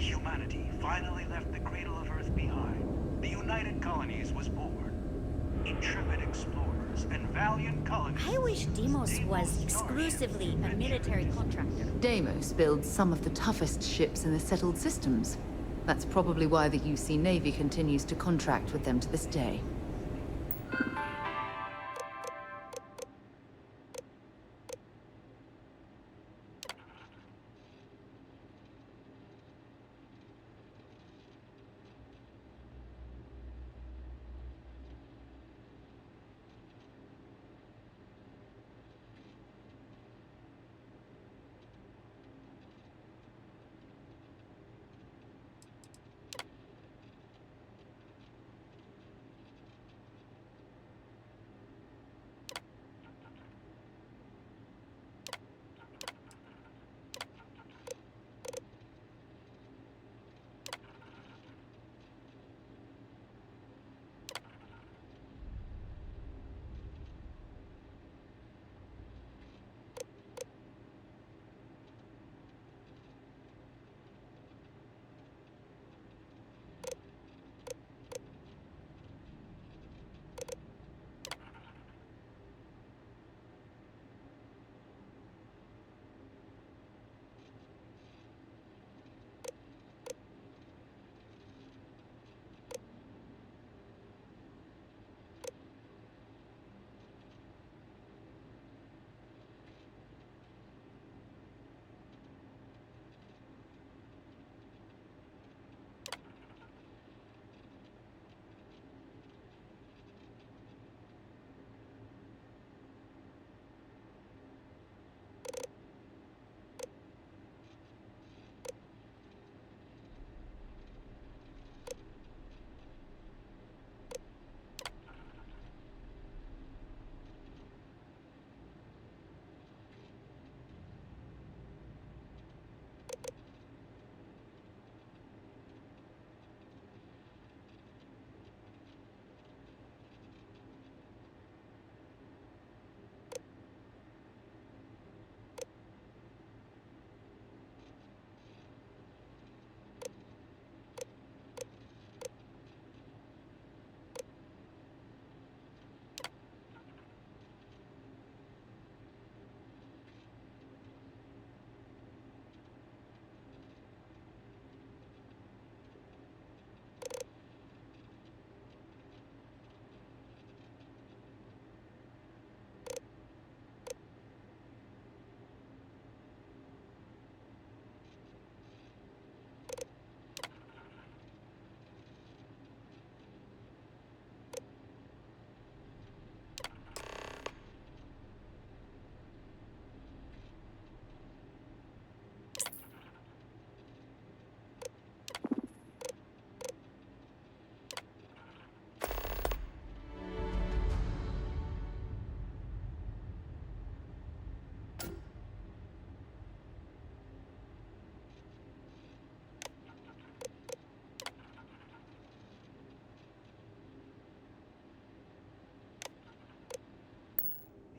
Humanity finally left the cradle of Earth behind. The United Colonies was born. Intrepid explorers and valiant colonists. I wish Deimos was Starships exclusively a ventured military into contractor. Deimos builds some of the toughest ships in the settled systems. That's probably why the UC Navy continues to contract with them to this day.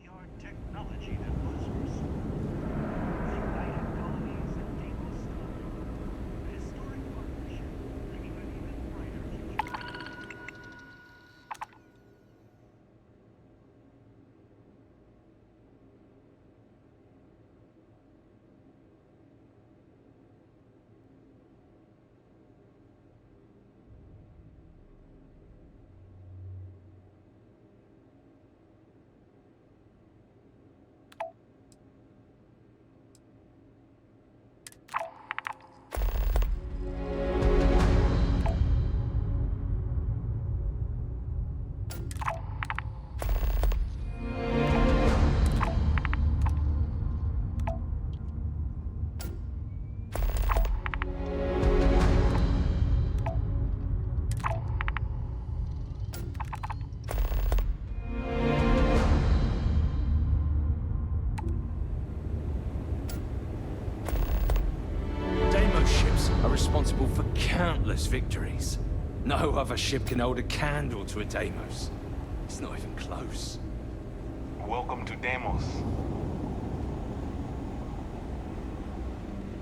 the art technology that was restored. United Colonies and Deimos Starfield. A historic partnership, bringing an even brighter future. Deimos ships are responsible for countless victories. No other ship can hold a candle to a Deimos. It's not even close. Welcome to Deimos.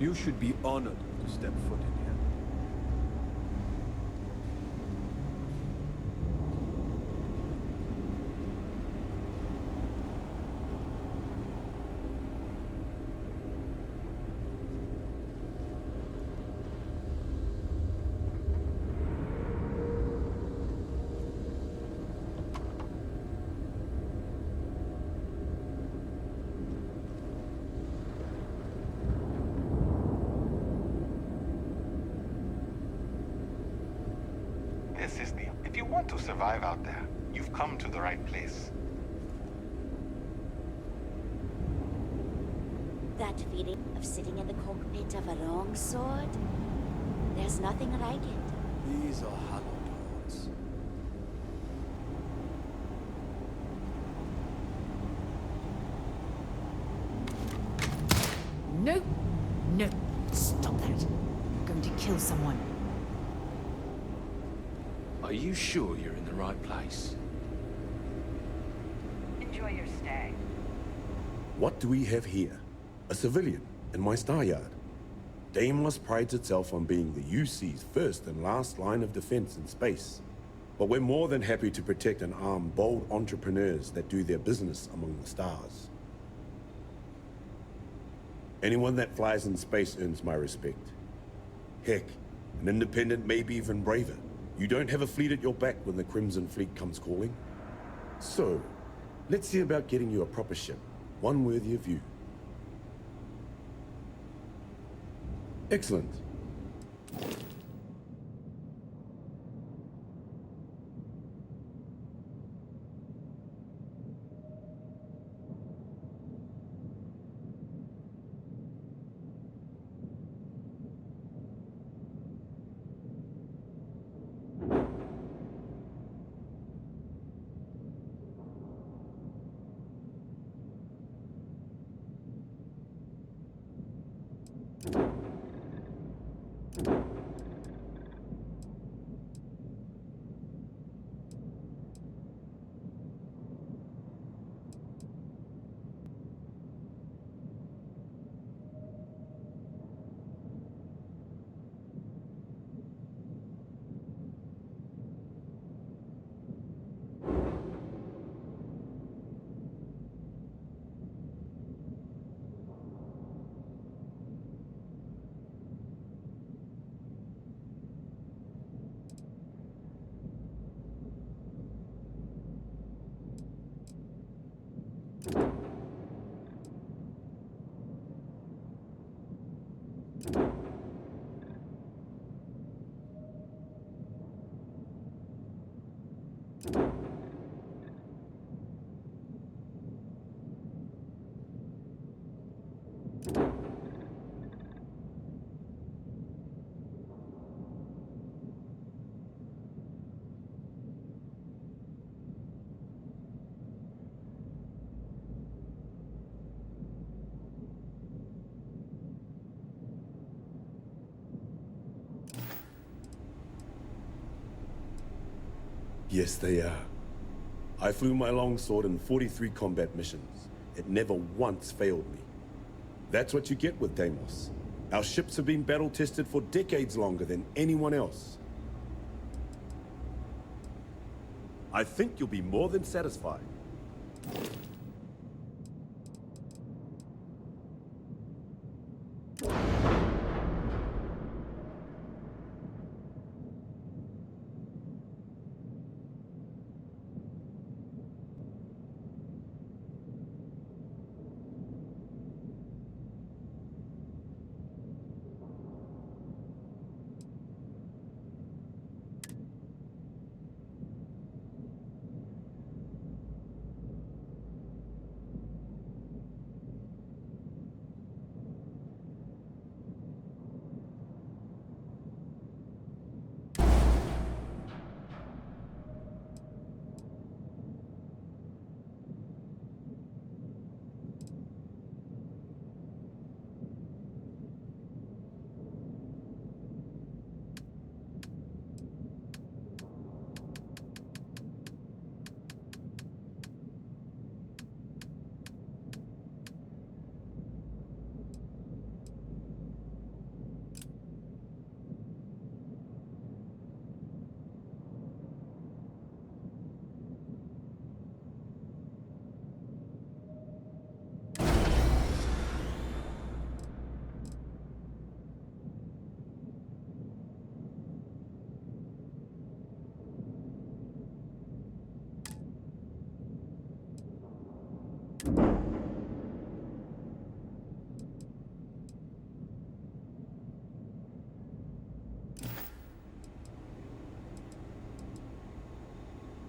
You should be honored to step foot in here. assist you. If you want to survive out there, you've come to the right place. That feeling of sitting in the cockpit of a longsword? There's nothing like it. These are hollow doors. No! No! Stop that! I'm going to kill someone. Are you sure you're in the right place? Enjoy your stay. What do we have here? A civilian in my star yard. Deimos prides itself on being the UC's first and last line of defense in space. But we're more than happy to protect and arm bold entrepreneurs that do their business among the stars. Anyone that flies in space earns my respect. Heck, an independent may be even braver. You don't have a fleet at your back when the Crimson Fleet comes calling. So, let's see about getting you a proper ship, one worthy of you. Excellent. Yes, they are. I flew my longsword in 43 combat missions. It never once failed me. That's what you get with Deimos. Our ships have been battle-tested for decades longer than anyone else. I think you'll be more than satisfied.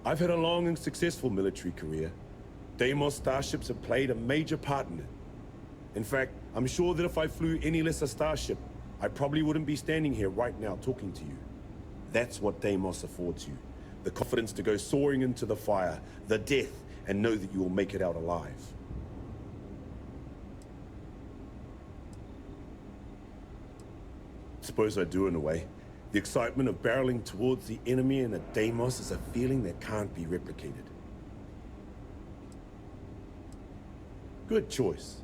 I've had a long and successful military career. Deimos starships have played a major part in it. In fact, I'm sure that if I flew any lesser starship, I probably wouldn't be standing here right now talking to you. That's what Deimos affords you. The confidence to go soaring into the fire, the death, and know that you will make it out alive. Suppose I do in a way. The excitement of barreling towards the enemy in a Deimos is a feeling that can't be replicated. Good choice.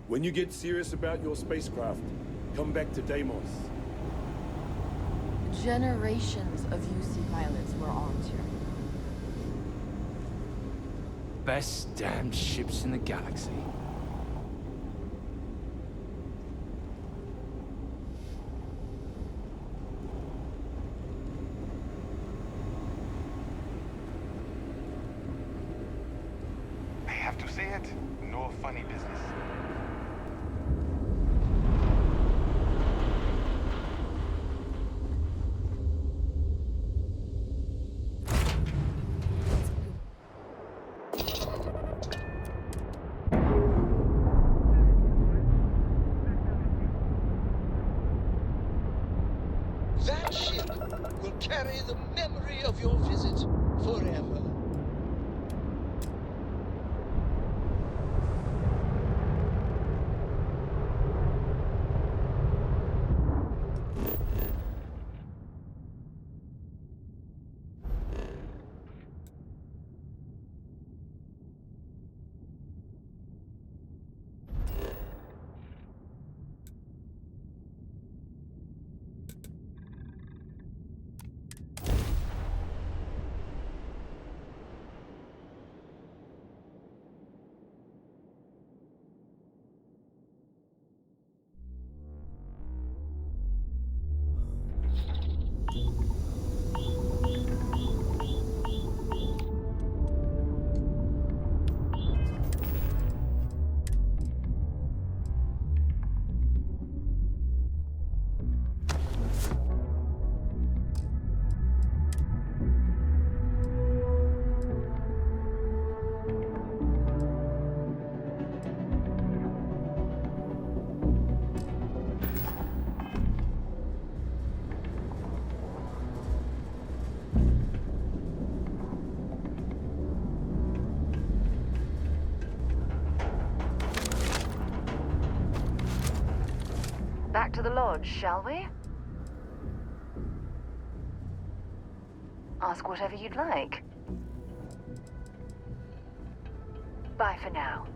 When you get serious about your spacecraft, come back to Deimos. Generations of UC pilots were armed here. Best damned ships in the galaxy. I have to say it. No funny business. That ship will carry the memory of your visit forever. Back to the lodge, shall we? Ask whatever you'd like. Bye for now.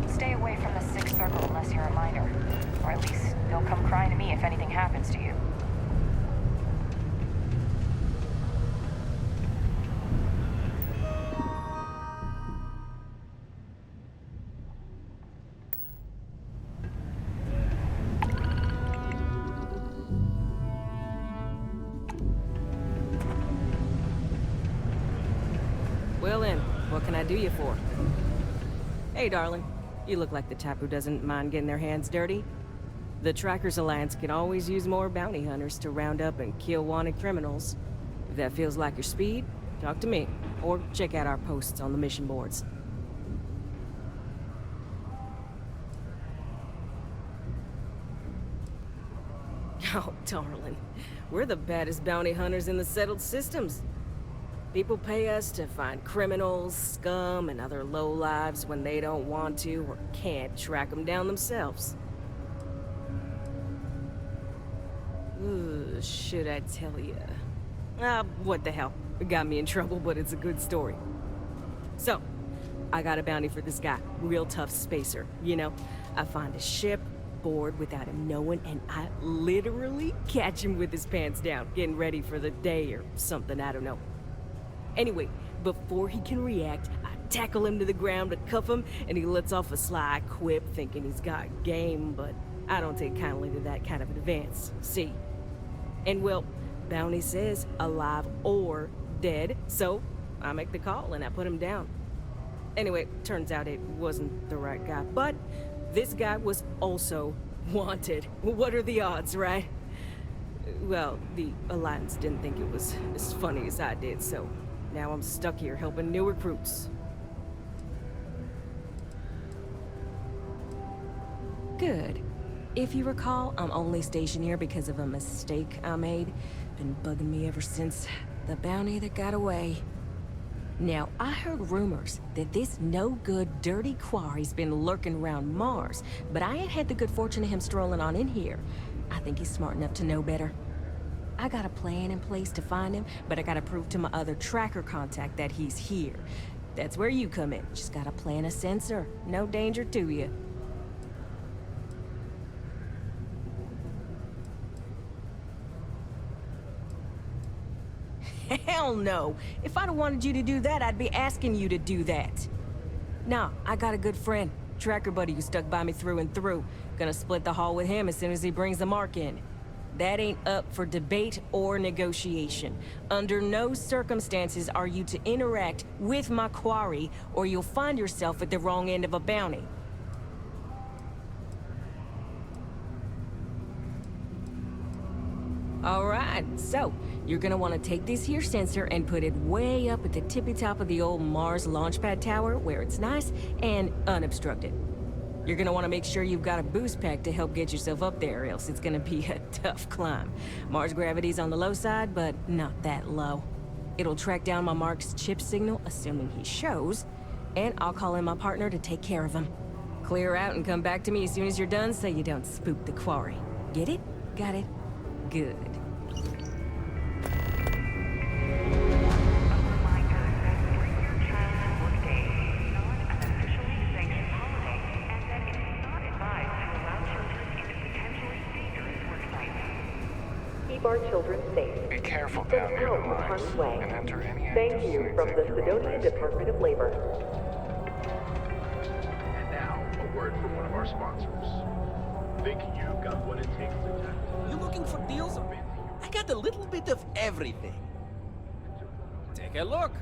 Stay away from the Sixth Circle unless you're a minor. Or at least, don't come crying to me if anything happens to you. Will in. What can I do you for? Hey, darling. You look like the type who doesn't mind getting their hands dirty. The Trackers Alliance can always use more bounty hunters to round up and kill wanted criminals. If that feels like your speed, talk to me. Or check out our posts on the mission boards. Oh, darling. We're the baddest bounty hunters in the settled systems. People pay us to find criminals, scum, and other lowlives when they don't want to or can't track them down themselves. Should I tell you? What the hell? It got me in trouble, but it's a good story. So, I got a bounty for this guy. Real tough spacer, you know? I find a ship, board without him knowing, and I literally catch him with his pants down, getting ready for the day or something, I don't know. Anyway, before he can react, I tackle him to the ground to cuff him, and he lets off a sly quip thinking he's got game, but I don't take kindly to that kind of advance, see? And well, bounty says alive or dead, so I make the call and I put him down. Anyway, turns out it wasn't the right guy, but this guy was also wanted. What are the odds, right? Well, the Alliance didn't think it was as funny as I did, so now I'm stuck here helping new recruits. Good. If you recall, I'm only stationed here because of a mistake I made. Been bugging me ever since. The bounty that got away. Now, I heard rumors that this no-good, dirty quarry's been lurking around Mars, but I ain't had the good fortune of him strolling on in here. I think he's smart enough to know better. I got a plan in place to find him, but I gotta prove to my other tracker contact that he's here. That's where you come in. Just gotta plant a sensor. No danger to you. Hell no! If I'd have wanted you to do that, I'd be asking you to do that. Nah, I got a good friend. Tracker buddy who stuck by me through and through. Gonna split the haul with him as soon as he brings the mark in. That ain't up for debate or negotiation. Under no circumstances are you to interact with my quarry, or you'll find yourself at the wrong end of a bounty. Alright, so, you're gonna want to take this here sensor and put it way up at the tippy top of the old Mars launchpad tower, where it's nice and unobstructed. You're gonna want to make sure you've got a boost pack to help get yourself up there, or else it's gonna be a tough climb. Mars gravity's on the low side, but not that low. It'll track down my Mark's chip signal, assuming he shows, and I'll call in my partner to take care of him. Clear out and come back to me as soon as you're done so you don't spook the quarry. Get it? Got it? Good. Our children safe. Be careful down near the mines and enter any Thank you from the Sidonia Department of Labor. And now, a word from one of our sponsors. Think you've got what it takes to tackle. You looking for deals? I got a little bit of everything. Take a look.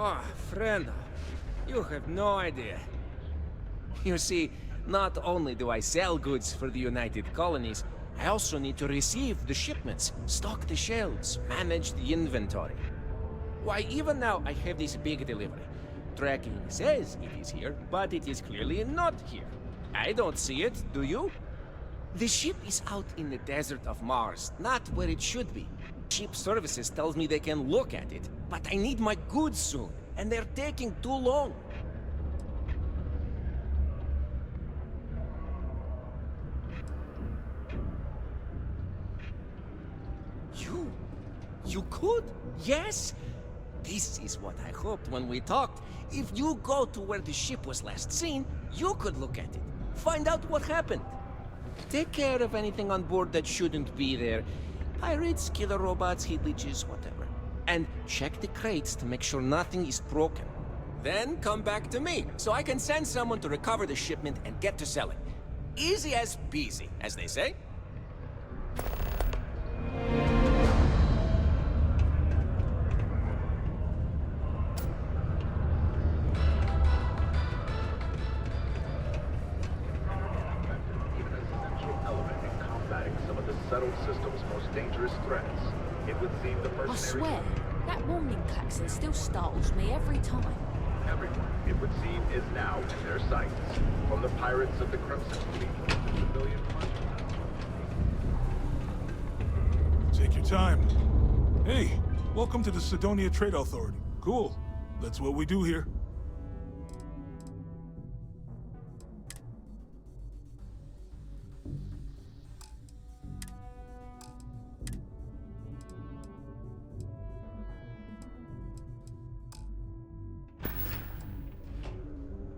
Oh, friend, you have no idea. You see, not only do I sell goods for the United Colonies, I also need to receive the shipments, stock the shelves, manage the inventory. Why, even now I have this big delivery. Tracking says it is here, but it is clearly not here. I don't see it, do you? The ship is out in the desert of Mars, not where it should be. Ship services tells me they can look at it, but I need my goods soon, and they're taking too long. You could? Yes? This is what I hoped when we talked. If you go to where the ship was last seen, you could look at it. Find out what happened. Take care of anything on board that shouldn't be there. Pirates, killer robots, heat leeches, whatever. And check the crates to make sure nothing is broken. Then come back to me, so I can send someone to recover the shipment and get to selling. Easy as peasy, as they say. Settled system's most dangerous threats. It would seem the I mercenaries... swear, that warning klaxon still startles me every time. Everyone, it would seem, is now in their sights. From the pirates of the Crimson Fleet to civilian... Take your time. Hey, welcome to the Sidonia Trade Authority. Cool. That's what we do here.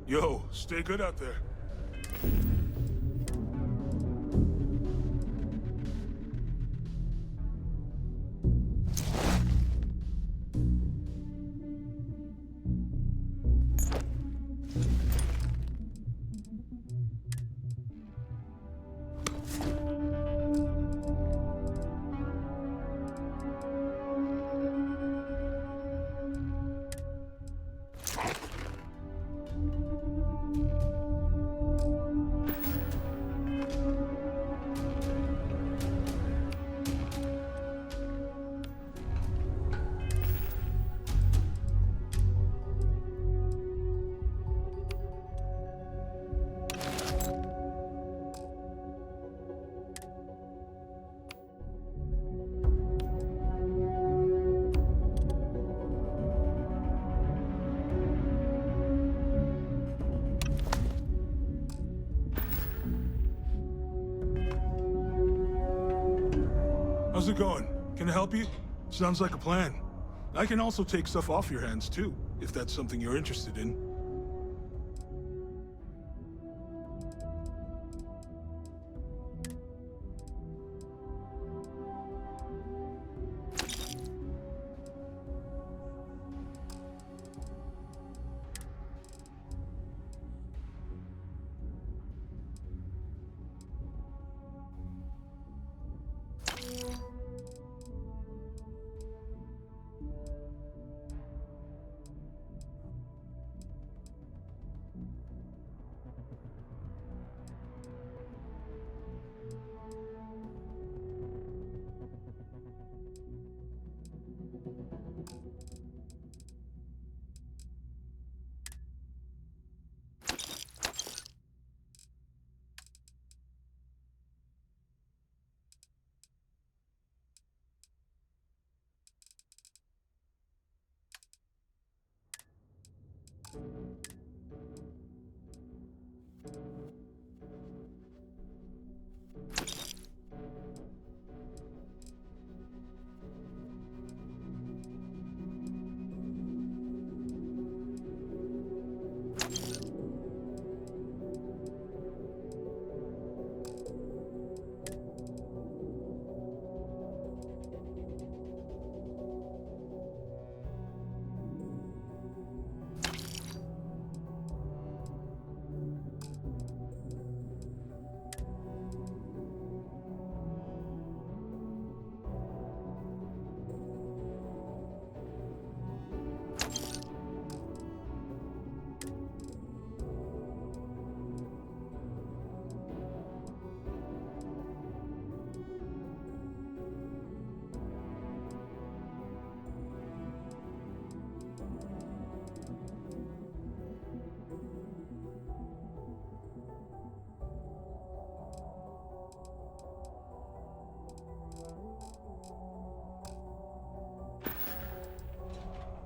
Yo, stay good out there. How's it going? Can I help you? Sounds like a plan. I can also take stuff off your hands, too, if that's something you're interested in.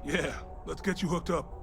Yeah, let's get you hooked up.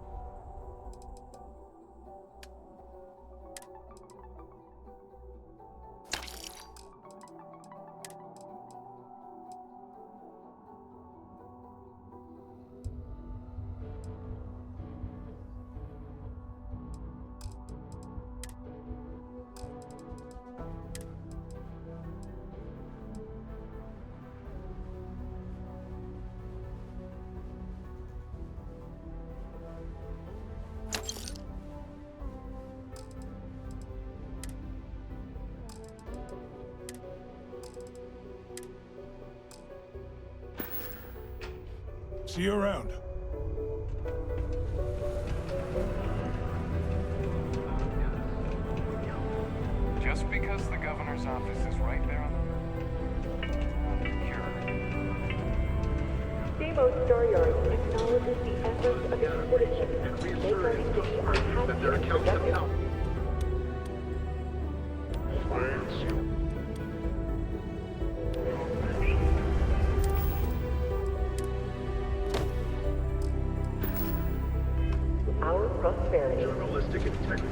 See you around. Just because the governor's office is right there on the cure. Deimos Staryard acknowledges the efforts of its citizens to make our city a happy and productive. Our prosperity. Journalistic integrity.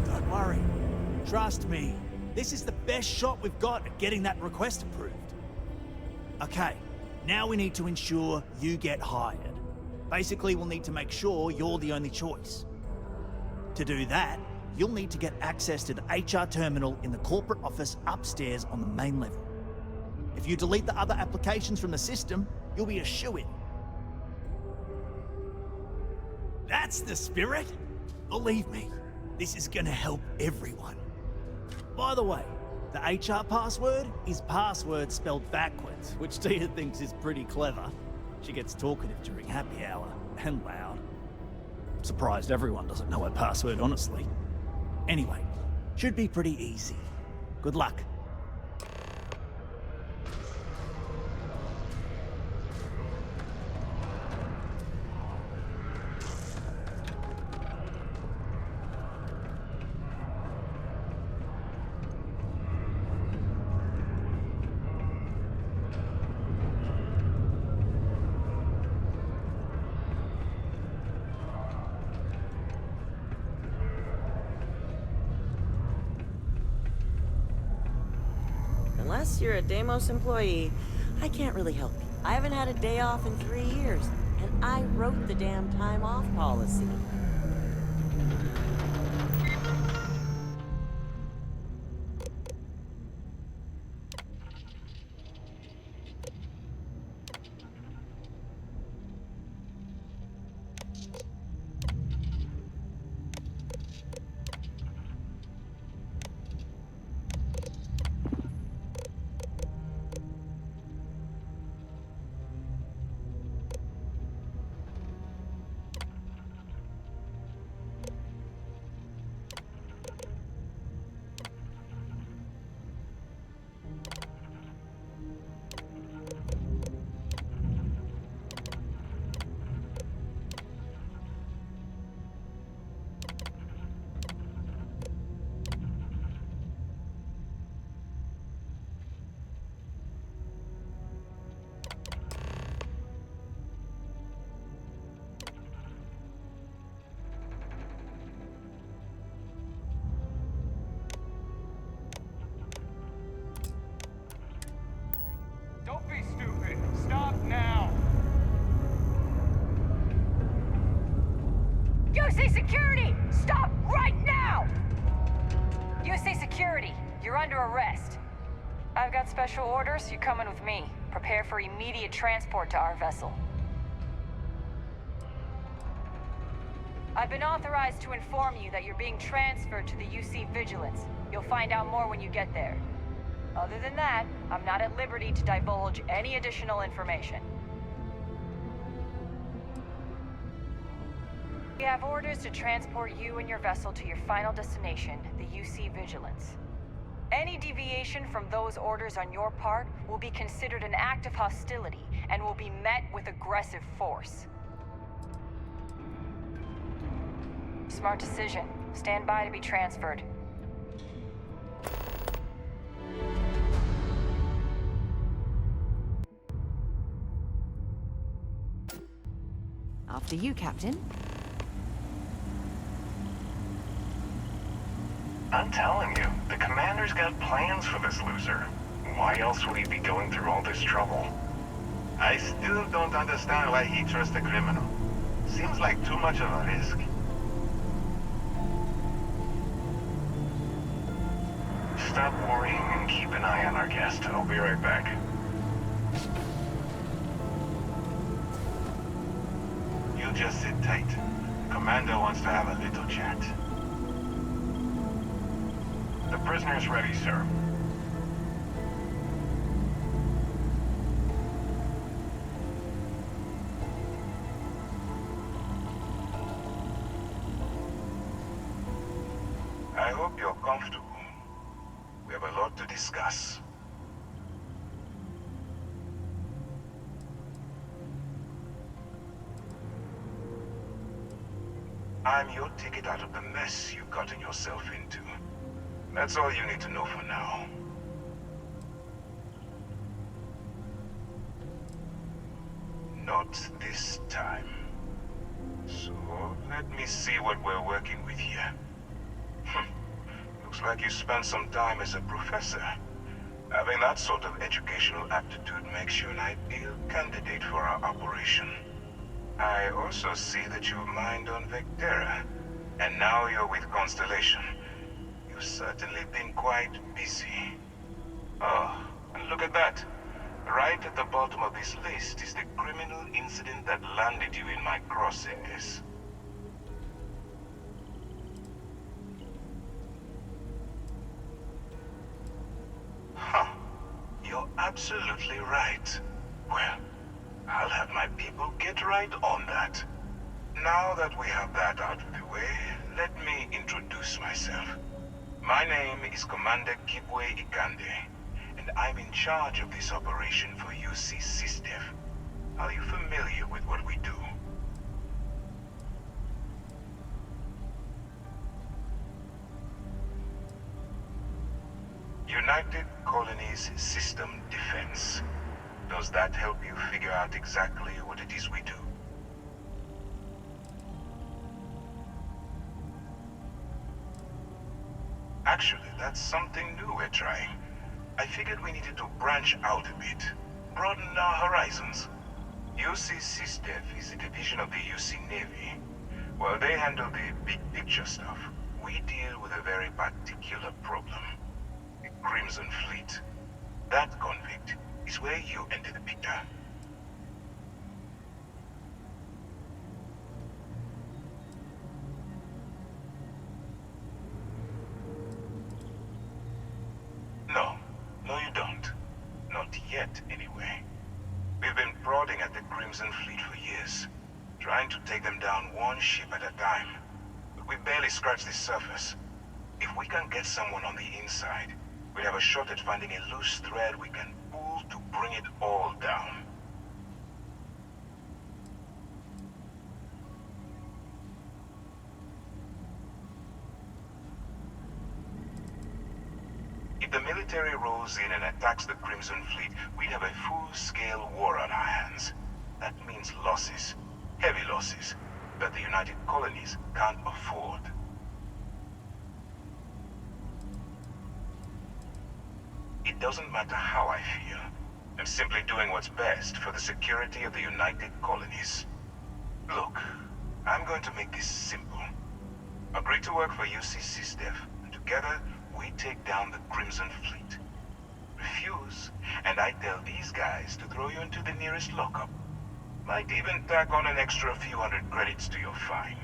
Don't worry. Trust me. This is the best shot we've got at getting that request approved. Okay, now we need to ensure you get hired. Basically, we'll need to make sure you're the only choice. To do that, you'll need to get access to the HR terminal in the corporate office upstairs on the main level. If you delete the other applications from the system, you'll be a shoo-in. That's the spirit! Believe me, this is gonna help everyone. By the way, the HR password is password spelled backwards, which Tia thinks is pretty clever. She gets talkative during happy hour, and loud. Surprised everyone doesn't know her password, honestly. Anyway, should be pretty easy. Good luck. Unless you're a Deimos employee, I can't really help you. I haven't had a day off in 3 years, and I wrote the damn time off policy. Don't be stupid. Stop now. UC Security! Stop right now! UC Security, you're under arrest. I've got special orders. You're coming with me. Prepare for immediate transport to our vessel. I've been authorized to inform you that you're being transferred to the UC Vigilance. You'll find out more when you get there. Other than that, I'm not at liberty to divulge any additional information. We have orders to transport you and your vessel to your final destination, the UC Vigilance. Any deviation from those orders on your part will be considered an act of hostility and will be met with aggressive force. Smart decision. Stand by to be transferred. After you, Captain. I'm telling you, the commander's got plans for this loser. Why else would he be going through all this trouble? I still don't understand why he trusts a criminal. Seems like too much of a risk. Stop worrying and keep an eye on our guest. I'll be right back. You just sit tight. Commander wants to have a little chat. The prisoner's ready, sir. I hope you're comfortable. We have a lot to discuss. I'm your ticket out of the mess you've gotten yourself into. That's all you need to know for now. Not this time. So, let me see what we're working with here. Looks like you spent some time as a professor. Having that sort of educational aptitude makes you an ideal candidate for our operation. I also see that you've mined on Vectera, and now you're with Constellation. You've certainly been quite busy. Oh, and look at that. Right at the bottom of this list is the criminal incident that landed you in my crosshairs. Huh. You're absolutely right. Well, I'll have my people get right on that. Now that we have that out of the way, let me introduce myself. My name is Commander Kibwe Ikande, and I'm in charge of this operation for UC SysDef. Are you familiar with what we do? United Colonies System Defense. Does that help you figure out exactly what it is we do? Actually, that's something new we're trying. I figured we needed to branch out a bit, broaden our horizons. UC SysDef is a division of the UC Navy. While they handle the big picture stuff, we deal with a very particular problem. The Crimson Fleet. That convict is where you enter the picture. No, you don't. Not yet, anyway. We've been prodding at the Crimson Fleet for years, trying to take them down one ship at a time. But we barely scratched the surface. If we can get someone on the inside, we'll have a shot at finding a loose thread we can pull to bring it all down. If the military rolls in and attacks the Crimson Fleet, we'd have a full-scale war on our hands. That means losses. Heavy losses. That the United Colonies can't afford. It doesn't matter how I feel. I'm simply doing what's best for the security of the United Colonies. Look, I'm going to make this simple. Agree to work for UC SysDef, and together we take down the Crimson Fleet. Refuse, and I tell these guys to throw you into the nearest lockup. Might even tack on an extra few hundred credits to your fine.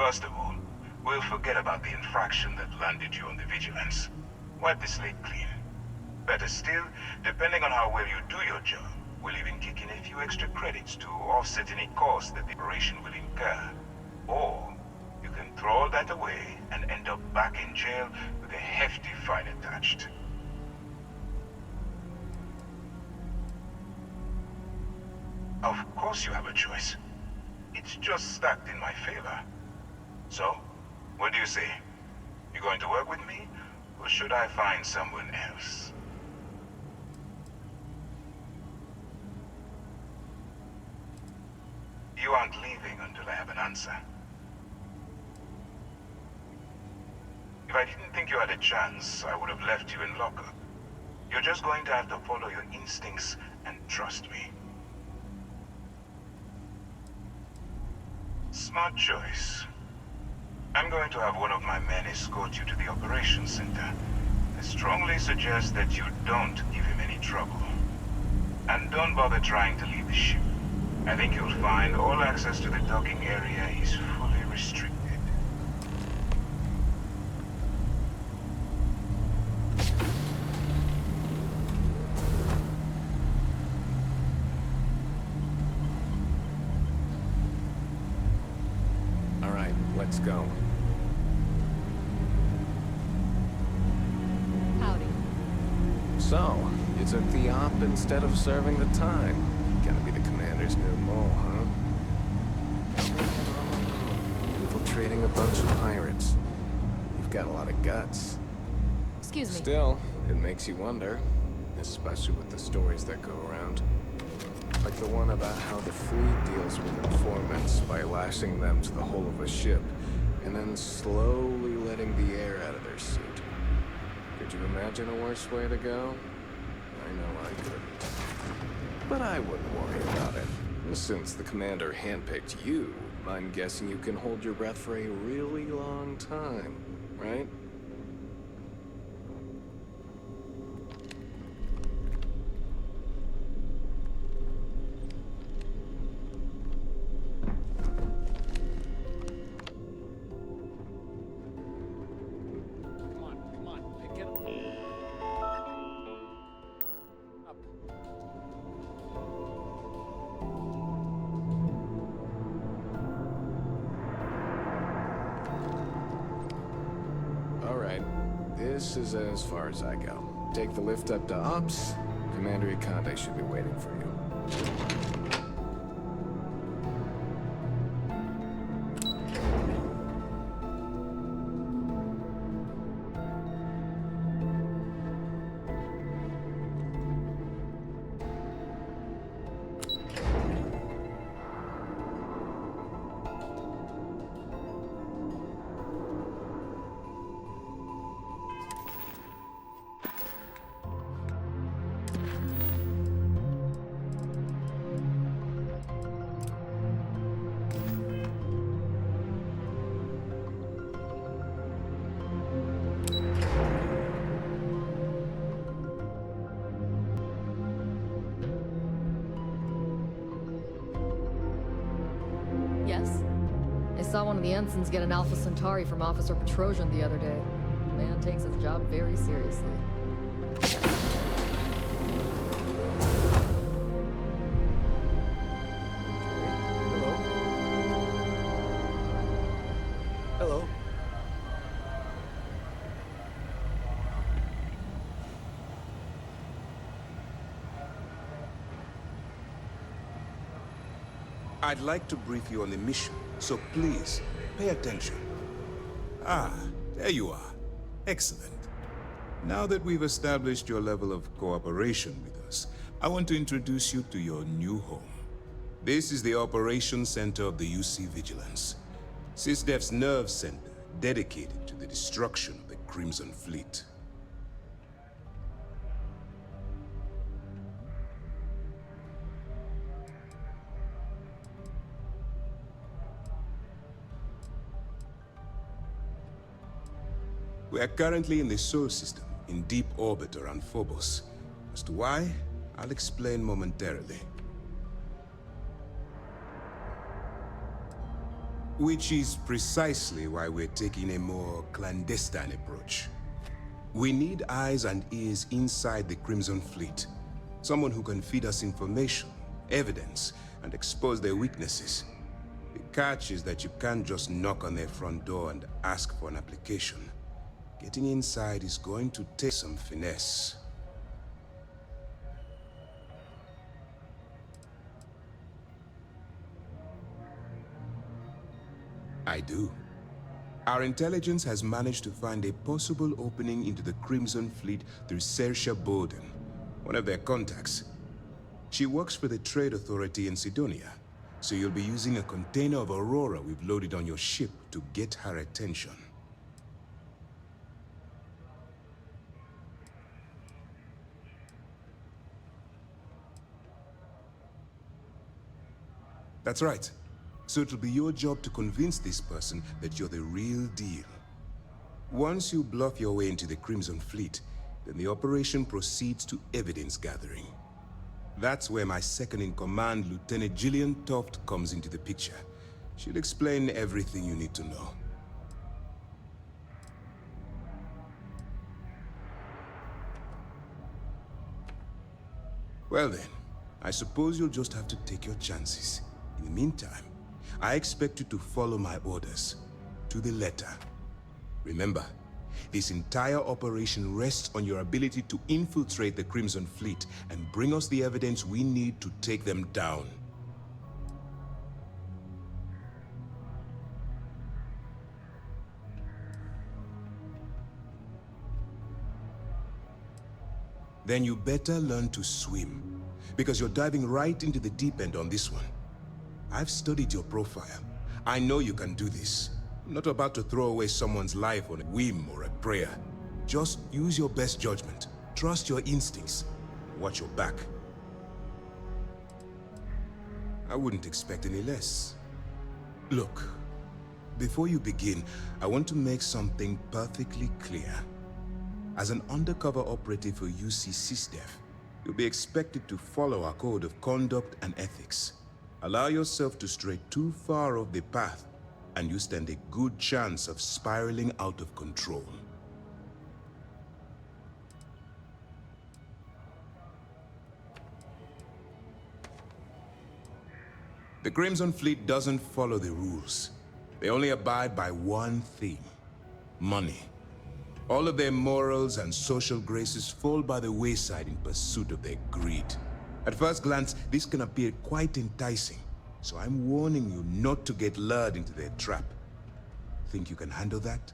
First of all, we'll forget about the infraction that landed you on the Vigilance. Wipe the slate clean. Better still, depending on how well you do your job, we'll even kick in a few extra credits to offset any costs that the operation will incur. Or, you can throw all that away and end up back in jail with a hefty fine attached. Of course you have a choice. It's just stacked in my favor. So, what do you say? You going to work with me, or should I find someone else? You aren't leaving until I have an answer. If I didn't think you had a chance, I would have left you in lockup. You're just going to have to follow your instincts and trust me. Smart choice. I'm going to have one of my men escort you to the operations center. I strongly suggest that you don't give him any trouble. And don't bother trying to leave the ship. I think you'll find all access to the docking area is fully restricted. All right, let's go. Howdy. So, you took the op instead of serving the time. Gonna be the commander's new mole, huh? Infiltrating a bunch of pirates. You've got a lot of guts. Excuse me. Still, it makes you wonder, especially with the stories that go around. Like the one about how the fleet deals with informants by lashing them to the hull of a ship, and then slowly letting the air out of their suit. Could you imagine a worse way to go? I know I couldn't. But I wouldn't worry about it. Since the commander handpicked you, I'm guessing you can hold your breath for a really long time, right? This is as far as I go. Take the lift up to Ops. Commander Ikande should be waiting for you. Yes? I saw one of the ensigns get an Alpha Centauri from Officer Petrosian the other day. The man takes his job very seriously. Hello. I'd like to brief you on the mission, so please, pay attention. Ah, there you are. Excellent. Now that we've established your level of cooperation with us, I want to introduce you to your new home. This is the Operations Center of the UC Vigilance. SysDef's nerve center, dedicated to the destruction of the Crimson Fleet. We are currently in the Sol system, in deep orbit around Phobos. As to why, I'll explain momentarily. Which is precisely why we're taking a more clandestine approach. We need eyes and ears inside the Crimson Fleet. Someone who can feed us information, evidence, and expose their weaknesses. The catch is that you can't just knock on their front door and ask for an application. Getting inside is going to take some finesse. I do. Our intelligence has managed to find a possible opening into the Crimson Fleet through Saoirse Bowden, one of their contacts. She works for the Trade Authority in Sidonia, so you'll be using a container of Aurora we've loaded on your ship to get her attention. That's right. So it'll be your job to convince this person that you're the real deal. Once you bluff your way into the Crimson Fleet, then the operation proceeds to evidence gathering. That's where my second-in-command, Lieutenant Gillian Toft, comes into the picture. She'll explain everything you need to know. Well then, I suppose you'll just have to take your chances. In the meantime, I expect you to follow my orders, to the letter. Remember, this entire operation rests on your ability to infiltrate the Crimson Fleet and bring us the evidence we need to take them down. Then you better learn to swim, because you're diving right into the deep end on this one. I've studied your profile. I know you can do this. I'm not about to throw away someone's life on a whim or a prayer. Just use your best judgment. Trust your instincts. Watch your back. I wouldn't expect any less. Look, before you begin, I want to make something perfectly clear. As an undercover operative for UC SysDef, you'll be expected to follow our code of conduct and ethics. Allow yourself to stray too far off the path, and you stand a good chance of spiraling out of control. The Crimson Fleet doesn't follow the rules. They only abide by one thing: money. All of their morals and social graces fall by the wayside in pursuit of their greed. At first glance, this can appear quite enticing, so I'm warning you not to get lured into their trap. Think you can handle that?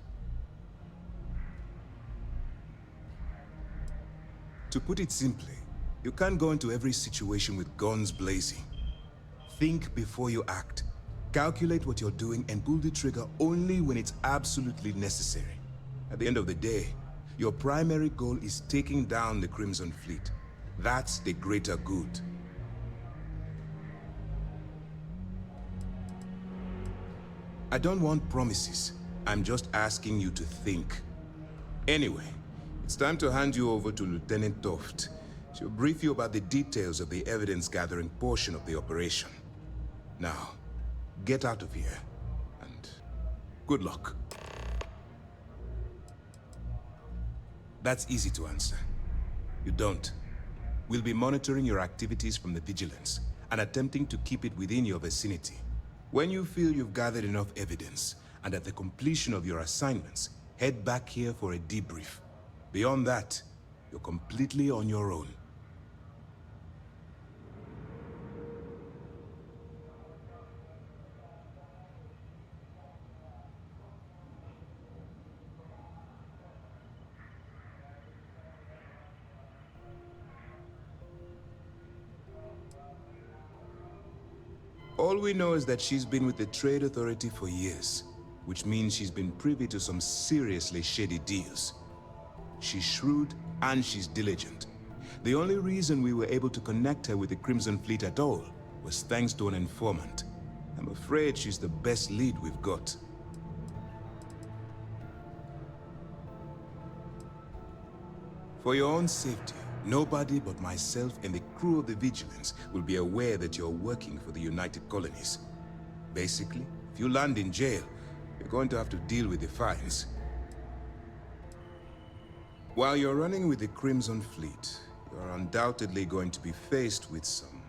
To put it simply, you can't go into every situation with guns blazing. Think before you act. Calculate what you're doing and pull the trigger only when it's absolutely necessary. At the end of the day, your primary goal is taking down the Crimson Fleet. That's the greater good. I don't want promises. I'm just asking you to think. Anyway, it's time to hand you over to Lieutenant Toft. She'll brief you about the details of the evidence-gathering portion of the operation. Now, get out of here, and good luck. That's easy to answer. You don't. We'll be monitoring your activities from the Vigilance and attempting to keep it within your vicinity. When you feel you've gathered enough evidence, and at the completion of your assignments, head back here for a debrief. Beyond that, you're completely on your own. All we know is that she's been with the Trade Authority for years, which means she's been privy to some seriously shady deals. She's shrewd and she's diligent. The only reason we were able to connect her with the Crimson Fleet at all was thanks to an informant. I'm afraid she's the best lead we've got. For your own safety, nobody but myself and the crew of the Vigilance will be aware that you're working for the United Colonies. Basically, you land in jail, you're going to have to deal with the fines. While you're running with the Crimson Fleet, you're undoubtedly going to be faced with some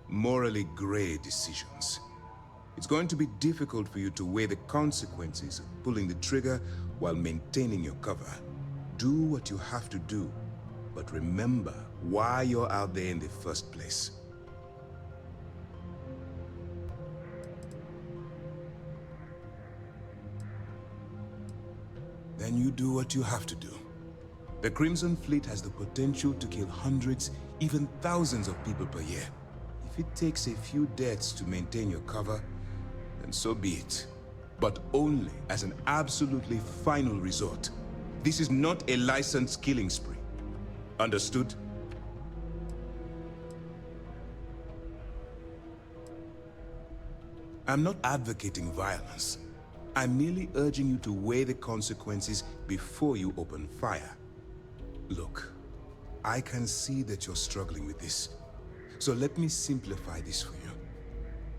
morally gray decisions. It's going to be difficult for you to weigh the consequences of pulling the trigger while maintaining your cover. Do what you have to do, but remember why you're out there in the first place. Then you do what you have to do. The Crimson Fleet has the potential to kill hundreds, even thousands of people per year. If it takes a few deaths to maintain your cover, then so be it. But only as an absolutely final resort. This is not a licensed killing spree. Understood? I'm not advocating violence. I'm merely urging you to weigh the consequences before you open fire. Look, I can see that you're struggling with this. So let me simplify this for you.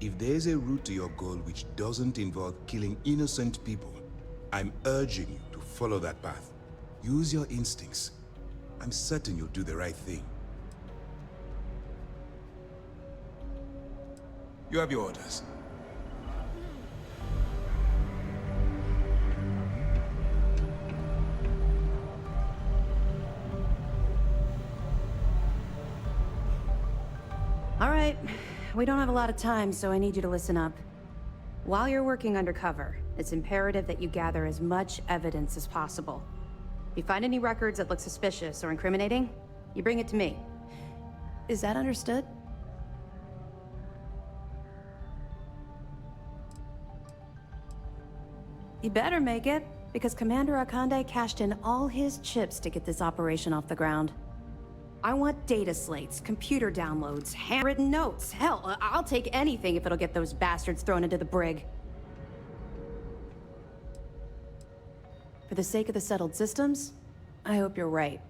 If there's a route to your goal which doesn't involve killing innocent people, I'm urging you to follow that path. Use your instincts. I'm certain you'll do the right thing. You have your orders. All right, we don't have a lot of time, so I need you to listen up. While you're working undercover, it's imperative that you gather as much evidence as possible. If you find any records that look suspicious or incriminating, you bring it to me. Is that understood? You better make it, because Commander Akande cashed in all his chips to get this operation off the ground. I want data slates, computer downloads, handwritten notes. Hell, I'll take anything if it'll get those bastards thrown into the brig. For the sake of the settled systems, I hope you're right.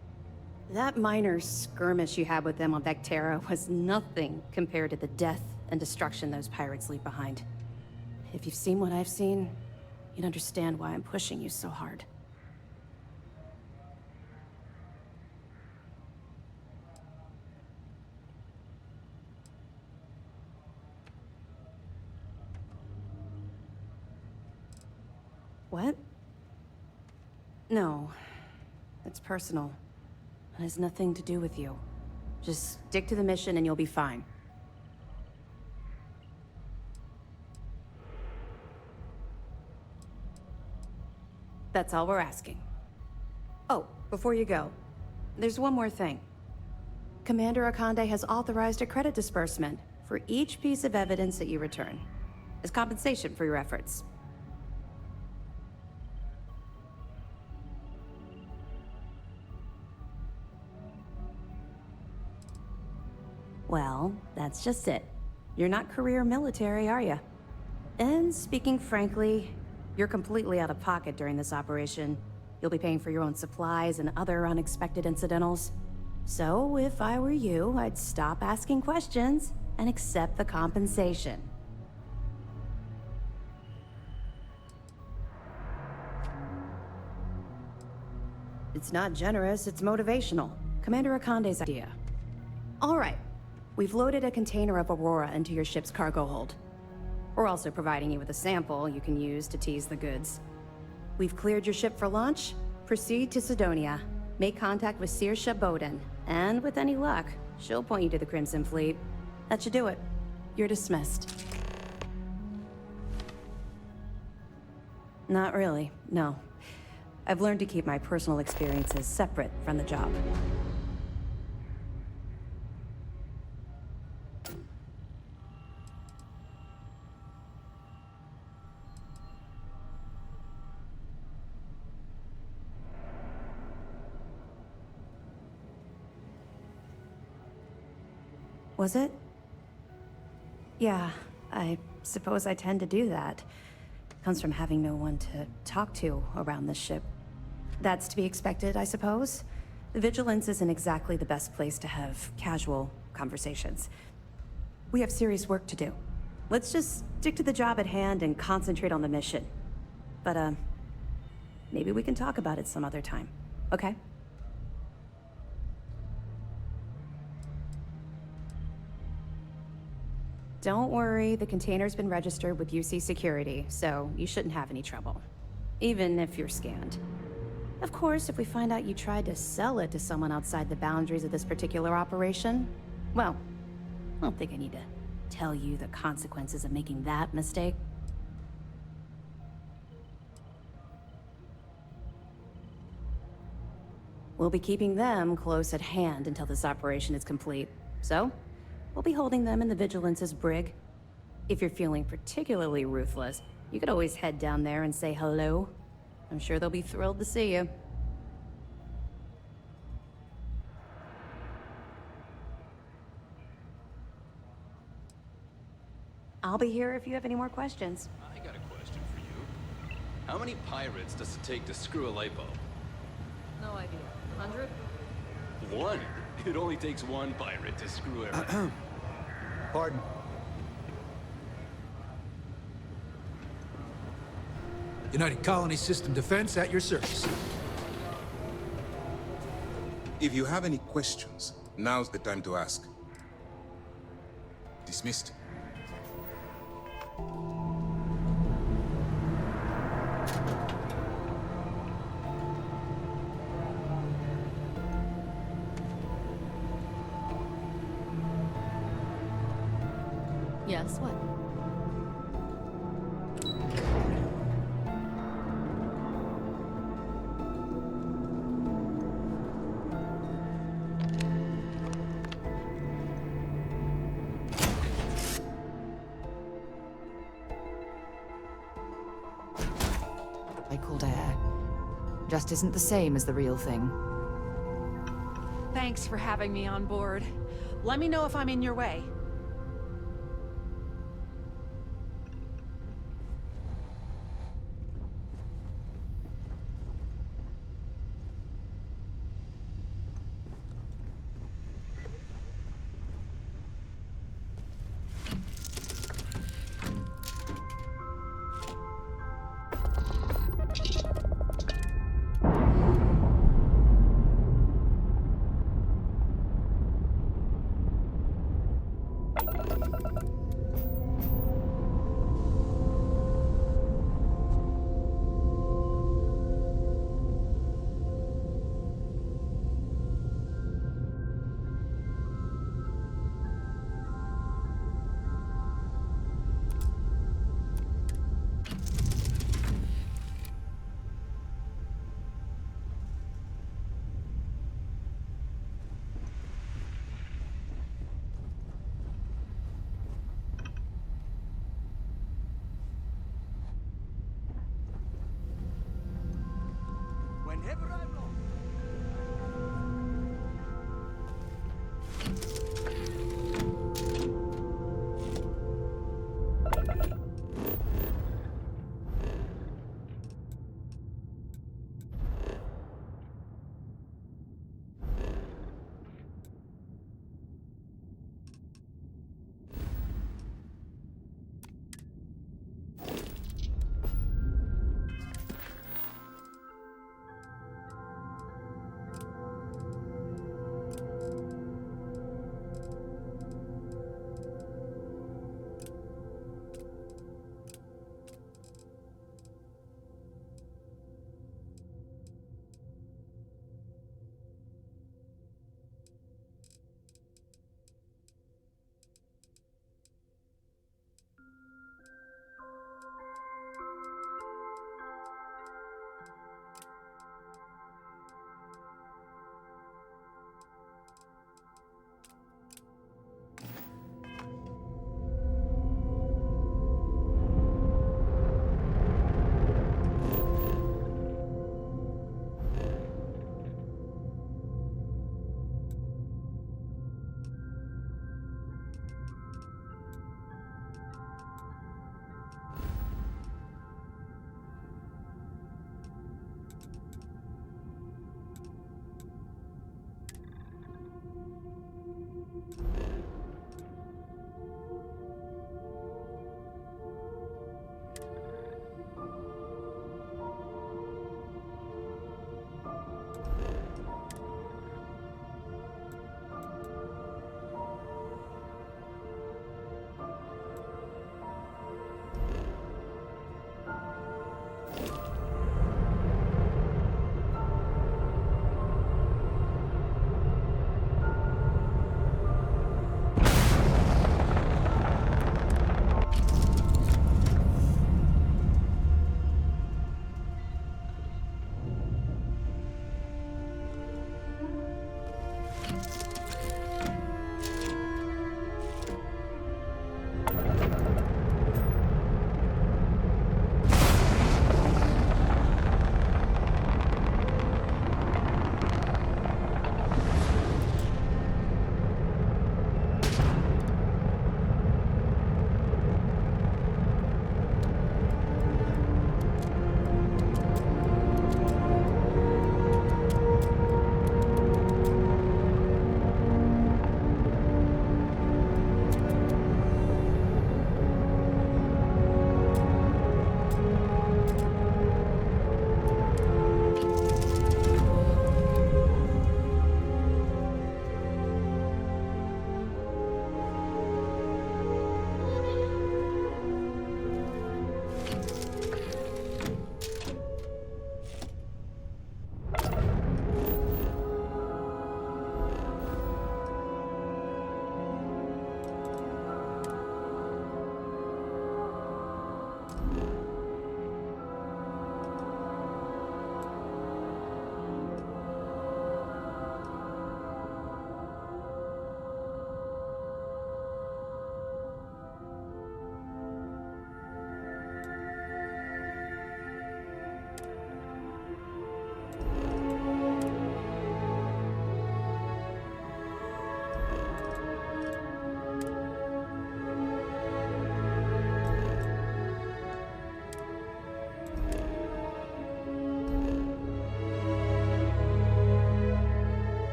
That minor skirmish you had with them on Vectera was nothing compared to the death and destruction those pirates leave behind. If you've seen what I've seen, you'd understand why I'm pushing you so hard. What? No. It's personal. It has nothing to do with you. Just stick to the mission and you'll be fine. That's all we're asking. Oh, before you go, there's one more thing. Commander Akande has authorized a credit disbursement for each piece of evidence that you return, as compensation for your efforts. Well, that's just it. You're not career military, are you? And speaking frankly, you're completely out of pocket during this operation. You'll be paying for your own supplies and other unexpected incidentals. So, if I were you, I'd stop asking questions and accept the compensation. It's not generous, it's motivational. Commander Akande's idea. All right. We've loaded a container of Aurora into your ship's cargo hold. We're also providing you with a sample you can use to tease the goods. We've cleared your ship for launch. Proceed to Sidonia. Make contact with Saoirse Bowden, and with any luck, she'll point you to the Crimson Fleet. That should do it. You're dismissed. Not really, no. I've learned to keep my personal experiences separate from the job. Was it? Yeah, I suppose I tend to do that. Comes from having no one to talk to around this ship. That's to be expected, I suppose. The Vigilance isn't exactly the best place to have casual conversations. We have serious work to do. Let's just stick to the job at hand and concentrate on the mission. But, maybe we can talk about it some other time, okay? Don't worry, the container's been registered with UC Security, so you shouldn't have any trouble. Even if you're scanned. Of course, if we find out you tried to sell it to someone outside the boundaries of this particular operation, well, I don't think I need to tell you the consequences of making that mistake. We'll be keeping them close at hand until this operation is complete. So, we'll be holding them in the Vigilance's brig. If you're feeling particularly ruthless, you could always head down there and say hello. I'm sure they'll be thrilled to see you. I'll be here if you have any more questions. I got a question for you. How many pirates does it take to screw a light bulb? No idea. 100? One. It only takes one pirate to screw everything. Pardon. United Colony System Defense at your service. If you have any questions, now's the time to ask. Dismissed. Yes, what? Recycled air. Just isn't the same as the real thing. Thanks for having me on board. Let me know if I'm in your way. Whenever I'm wrong.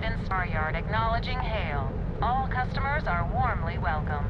Trident Star Yard acknowledging hail. All customers are warmly welcome.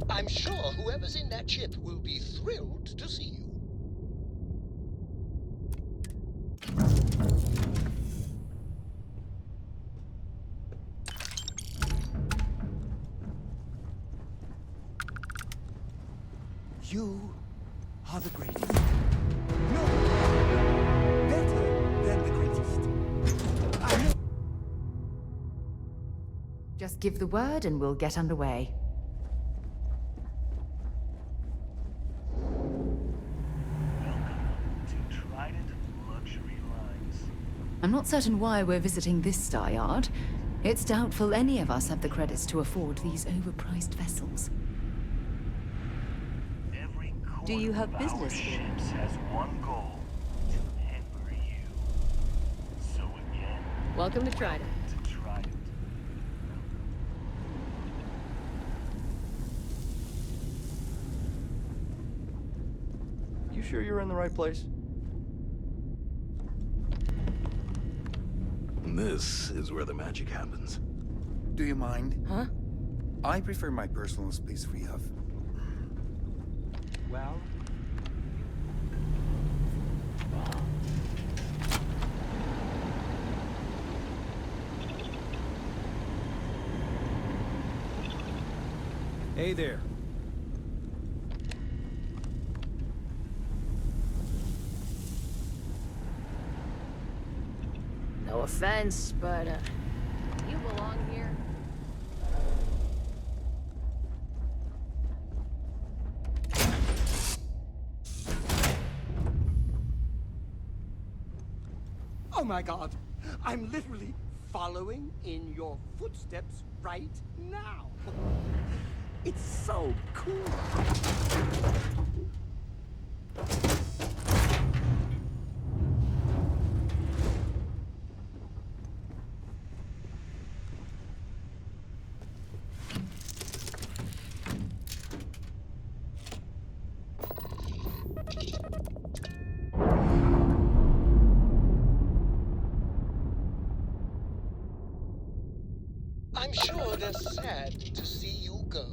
I'm sure whoever's in that ship will be thrilled to see you. You are the greatest. No! Better than the greatest. I know. Just give the word and we'll get underway. I'm not certain why we're visiting this star yard. It's doubtful any of us have the credits to afford these overpriced vessels. Do you have business here? Ships has one goal: to hamper you. So again, welcome to Trident. You sure you're in the right place? This is where the magic happens. Do you mind? Huh? I prefer my personal space free of. Well... Hey there. No offense, but, you belong here. Oh my god! I'm literally following in your footsteps right now! It's so cool! I'm sure they're sad to see you go.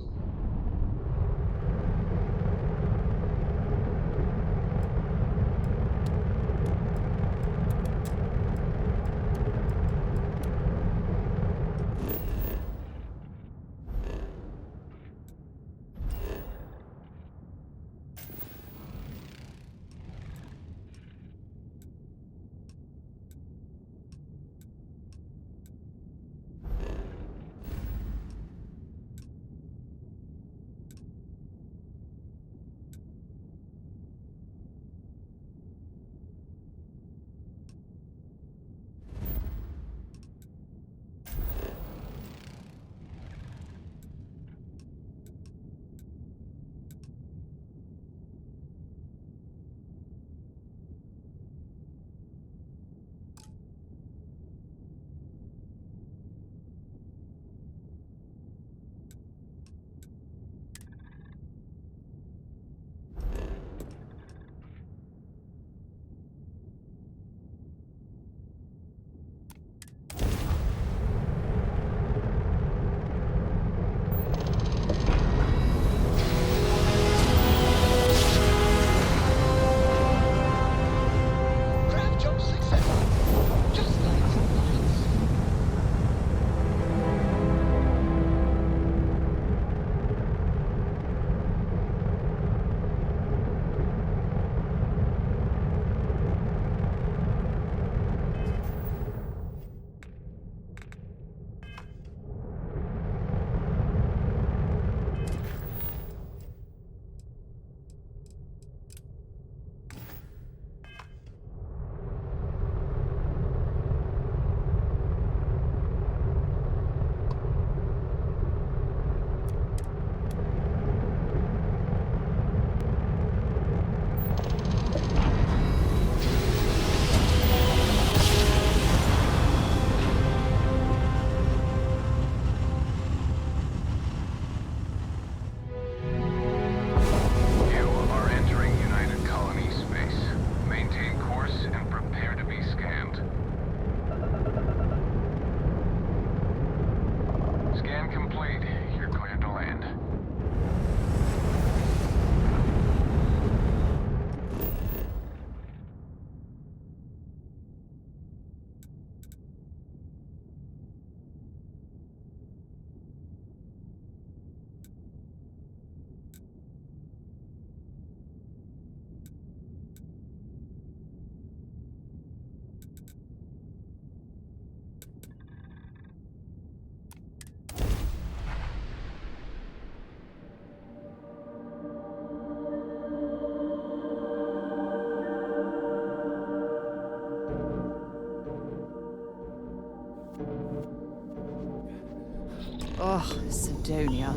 Ugh, Sidonia.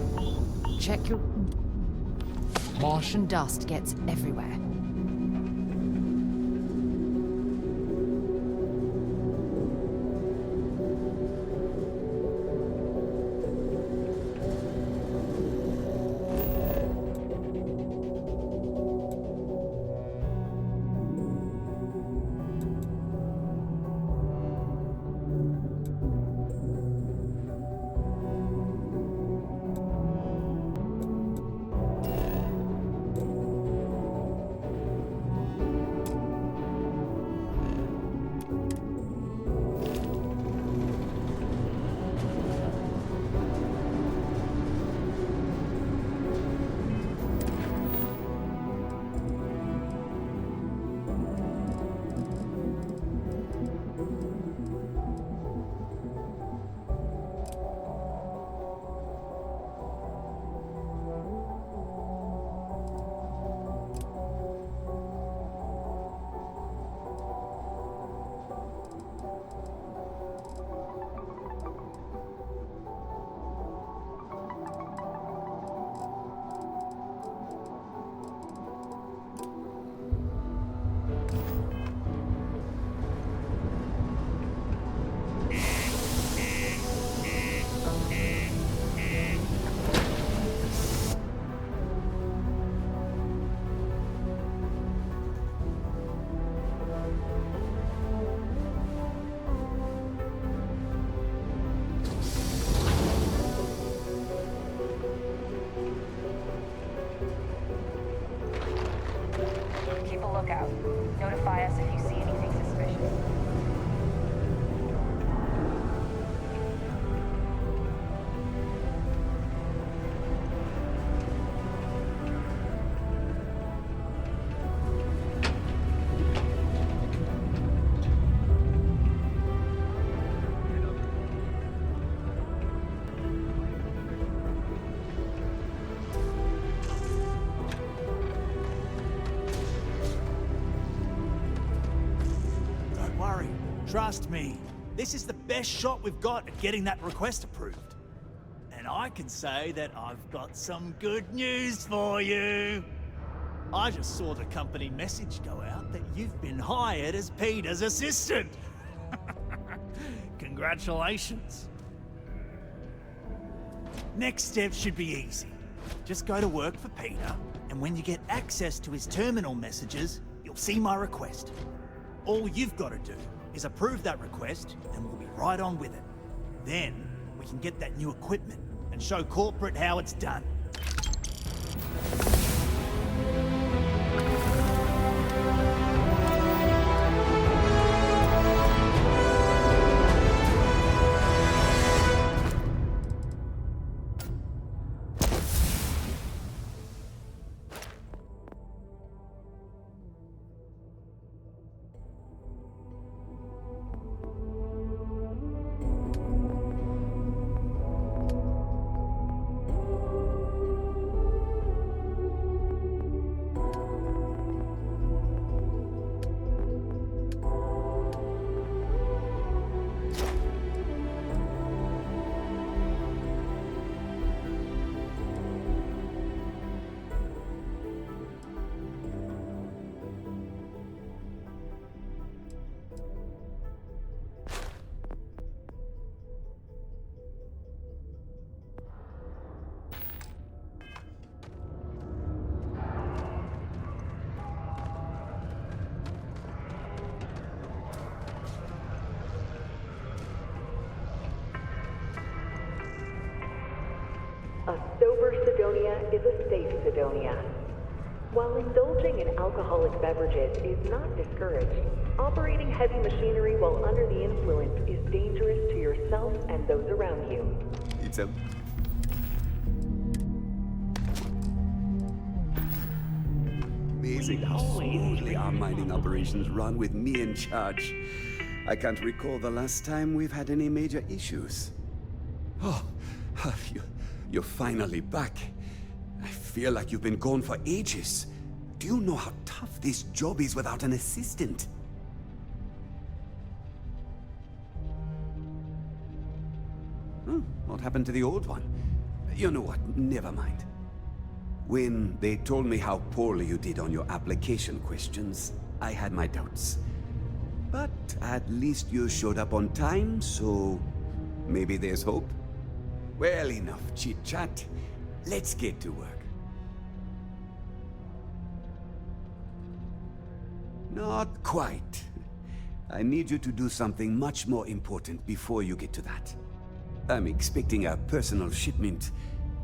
Check your... Martian dust gets everywhere. Keep a lookout. Notify us if you see anything suspicious. Don't worry. Trust me. This is the best shot we've got at getting that request approved. And I can say that I've got some good news for you. I just saw the company message go out that you've been hired as Peter's assistant. Congratulations. Next step should be easy. Just go to work for Peter, and when you get access to his terminal messages, you'll see my request. All you've got to do is approve that request, and we'll be right on with it. Then, we can get that new equipment and show corporate how it's done. A sober Sidonia is a safe Sidonia. While indulging in alcoholic beverages is not discouraged, operating heavy machinery while under the influence is dangerous to yourself and those around you. It's a... Amazing how smoothly our mining operations run with me in charge. I can't recall the last time we've had any major issues. Oh, you're finally back. I feel like you've been gone for ages. Do you know how tough this job is without an assistant? What happened to the old one? You know what? Never mind. When they told me how poorly you did on your application questions, I had my doubts. But at least you showed up on time, so maybe there's hope? Well, enough chit-chat. Let's get to work. Not quite. I need you to do something much more important before you get to that. I'm expecting a personal shipment.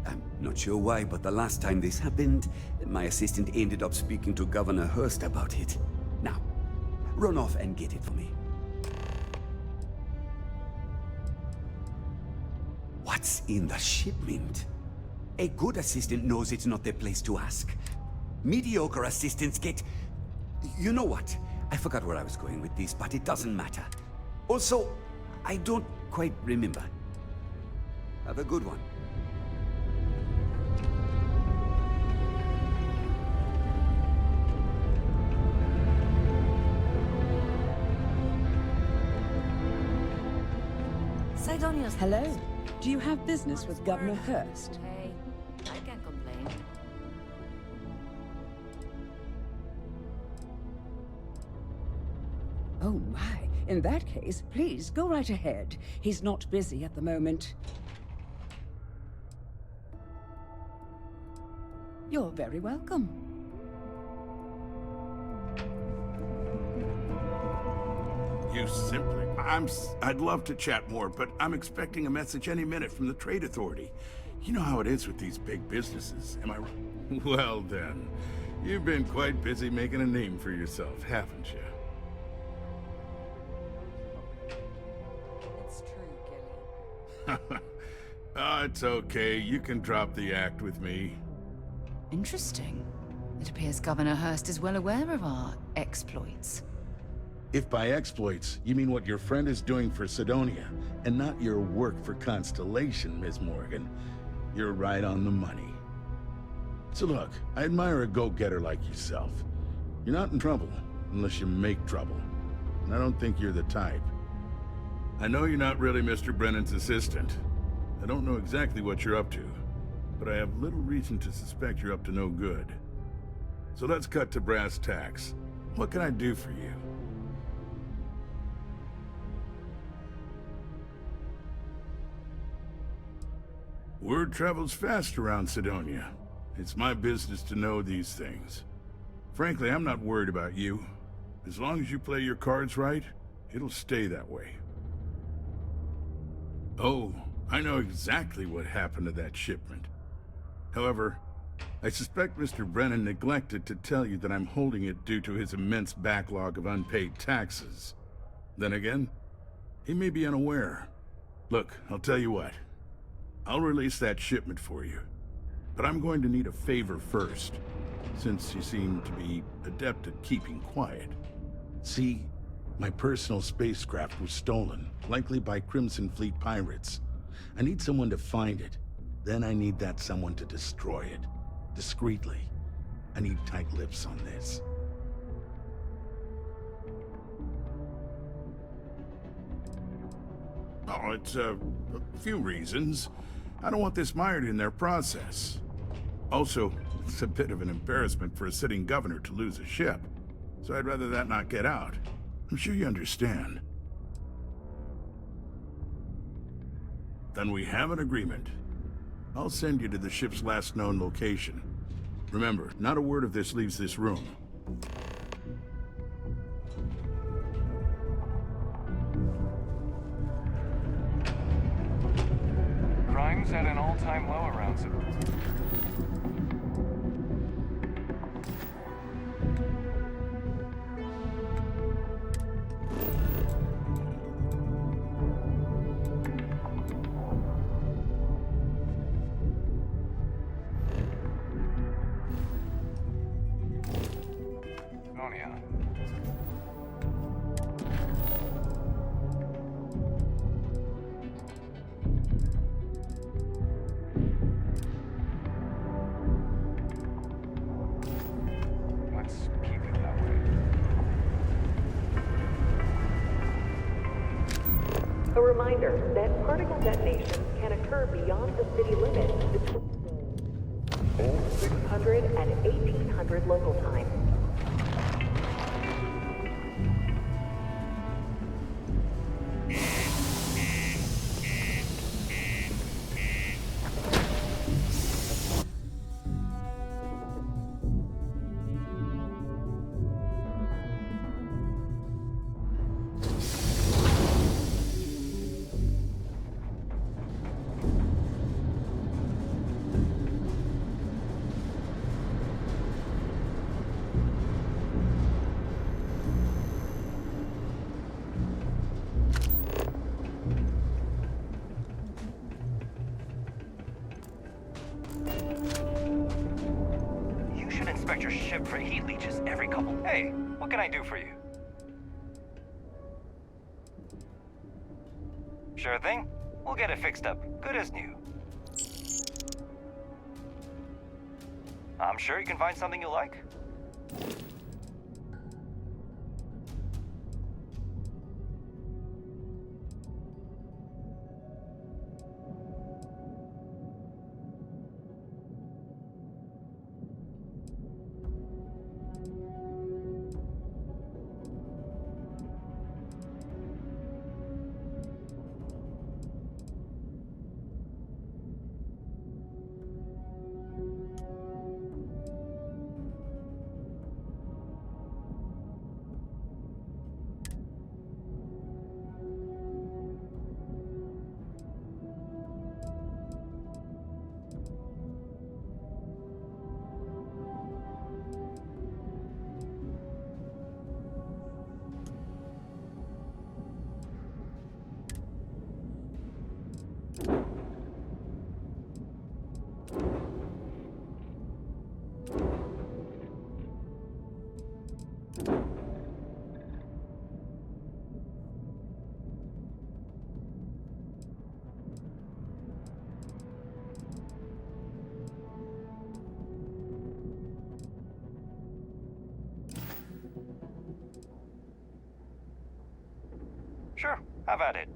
I'm not sure why, but the last time this happened, my assistant ended up speaking to Governor Hurst about it. Now, run off and get it for me. What's in the shipment? A good assistant knows it's not their place to ask. Mediocre assistants get... You know what? I forgot where I was going with this, but it doesn't matter. Also, I don't quite remember. Have a good one. Sidonia's... Hello. Do you have business with Governor Hurst? Hey, I can't complain. Oh my. In that case, please go right ahead. He's not busy at the moment. You're very welcome. You simply... I'd love to chat more, but I'm expecting a message any minute from the Trade Authority. You know how it is with these big businesses, am I right? Well then, you've been quite busy making a name for yourself, haven't you? It's true, Kelly. Oh, it's okay. You can drop the act with me. Interesting. It appears Governor Hurst is well aware of our exploits. If by exploits, you mean what your friend is doing for Sidonia, and not your work for Constellation, Ms. Morgan, you're right on the money. So look, I admire a go-getter like yourself. You're not in trouble, unless you make trouble. And I don't think you're the type. I know you're not really Mr. Brennan's assistant. I don't know exactly what you're up to, but I have little reason to suspect you're up to no good. So let's cut to brass tacks. What can I do for you? Word travels fast around Sidonia. It's my business to know these things. Frankly, I'm not worried about you. As long as you play your cards right, it'll stay that way. Oh, I know exactly what happened to that shipment. However, I suspect Mr. Brennan neglected to tell you that I'm holding it due to his immense backlog of unpaid taxes. Then again, he may be unaware. Look, I'll tell you what. I'll release that shipment for you. But I'm going to need a favor first, since you seem to be adept at keeping quiet. See, my personal spacecraft was stolen, likely by Crimson Fleet pirates. I need someone to find it. Then I need that someone to destroy it. Discreetly. I need tight lips on this. Oh, it's a few reasons. I don't want this mired in their process. Also, it's a bit of an embarrassment for a sitting governor to lose a ship. So I'd rather that not get out. I'm sure you understand. Then we have an agreement. I'll send you to the ship's last known location. Remember, not a word of this leaves this room. Crime's at an all-time low around Sidonia. Let's keep it that way. A Reminder that particle detonations can occur beyond the city limits between 600 and 1800 local time. You should inspect your ship for heat leeches every couple... Hey, what can I do for you? Sure thing. We'll get it fixed up. Good as new. I'm sure you can find something you like. Sure, have at it.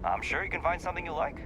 I'm sure you can find something you like.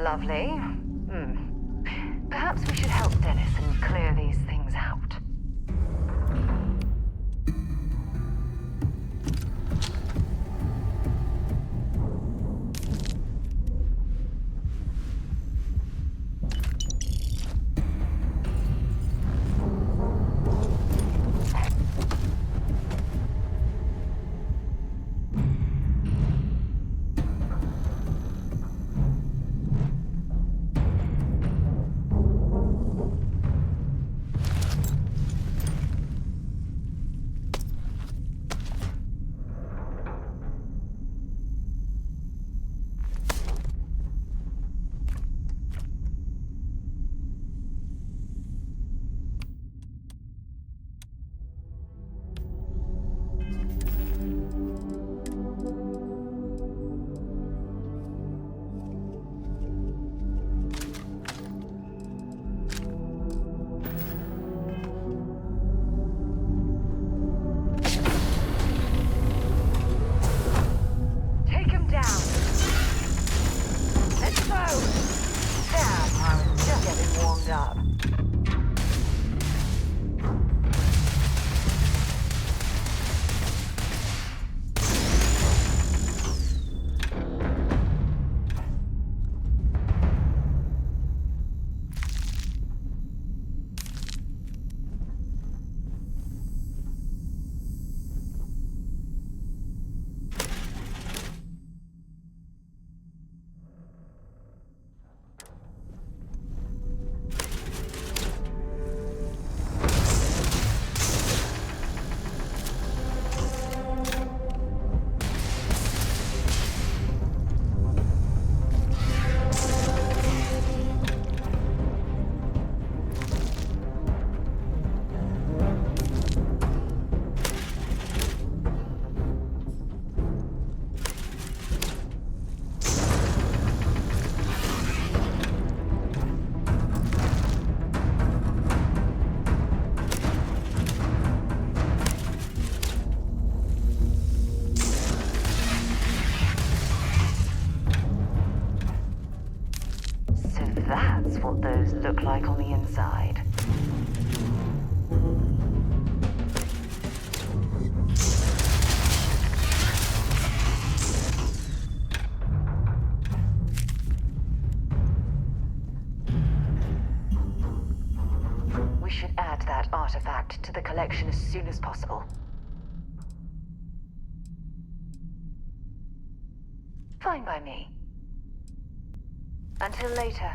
Lovely. Perhaps we should help Dennis and clear these things out. That's what those look like on the inside. We should add that artifact to the collection as soon as possible. Fine by me. Until later.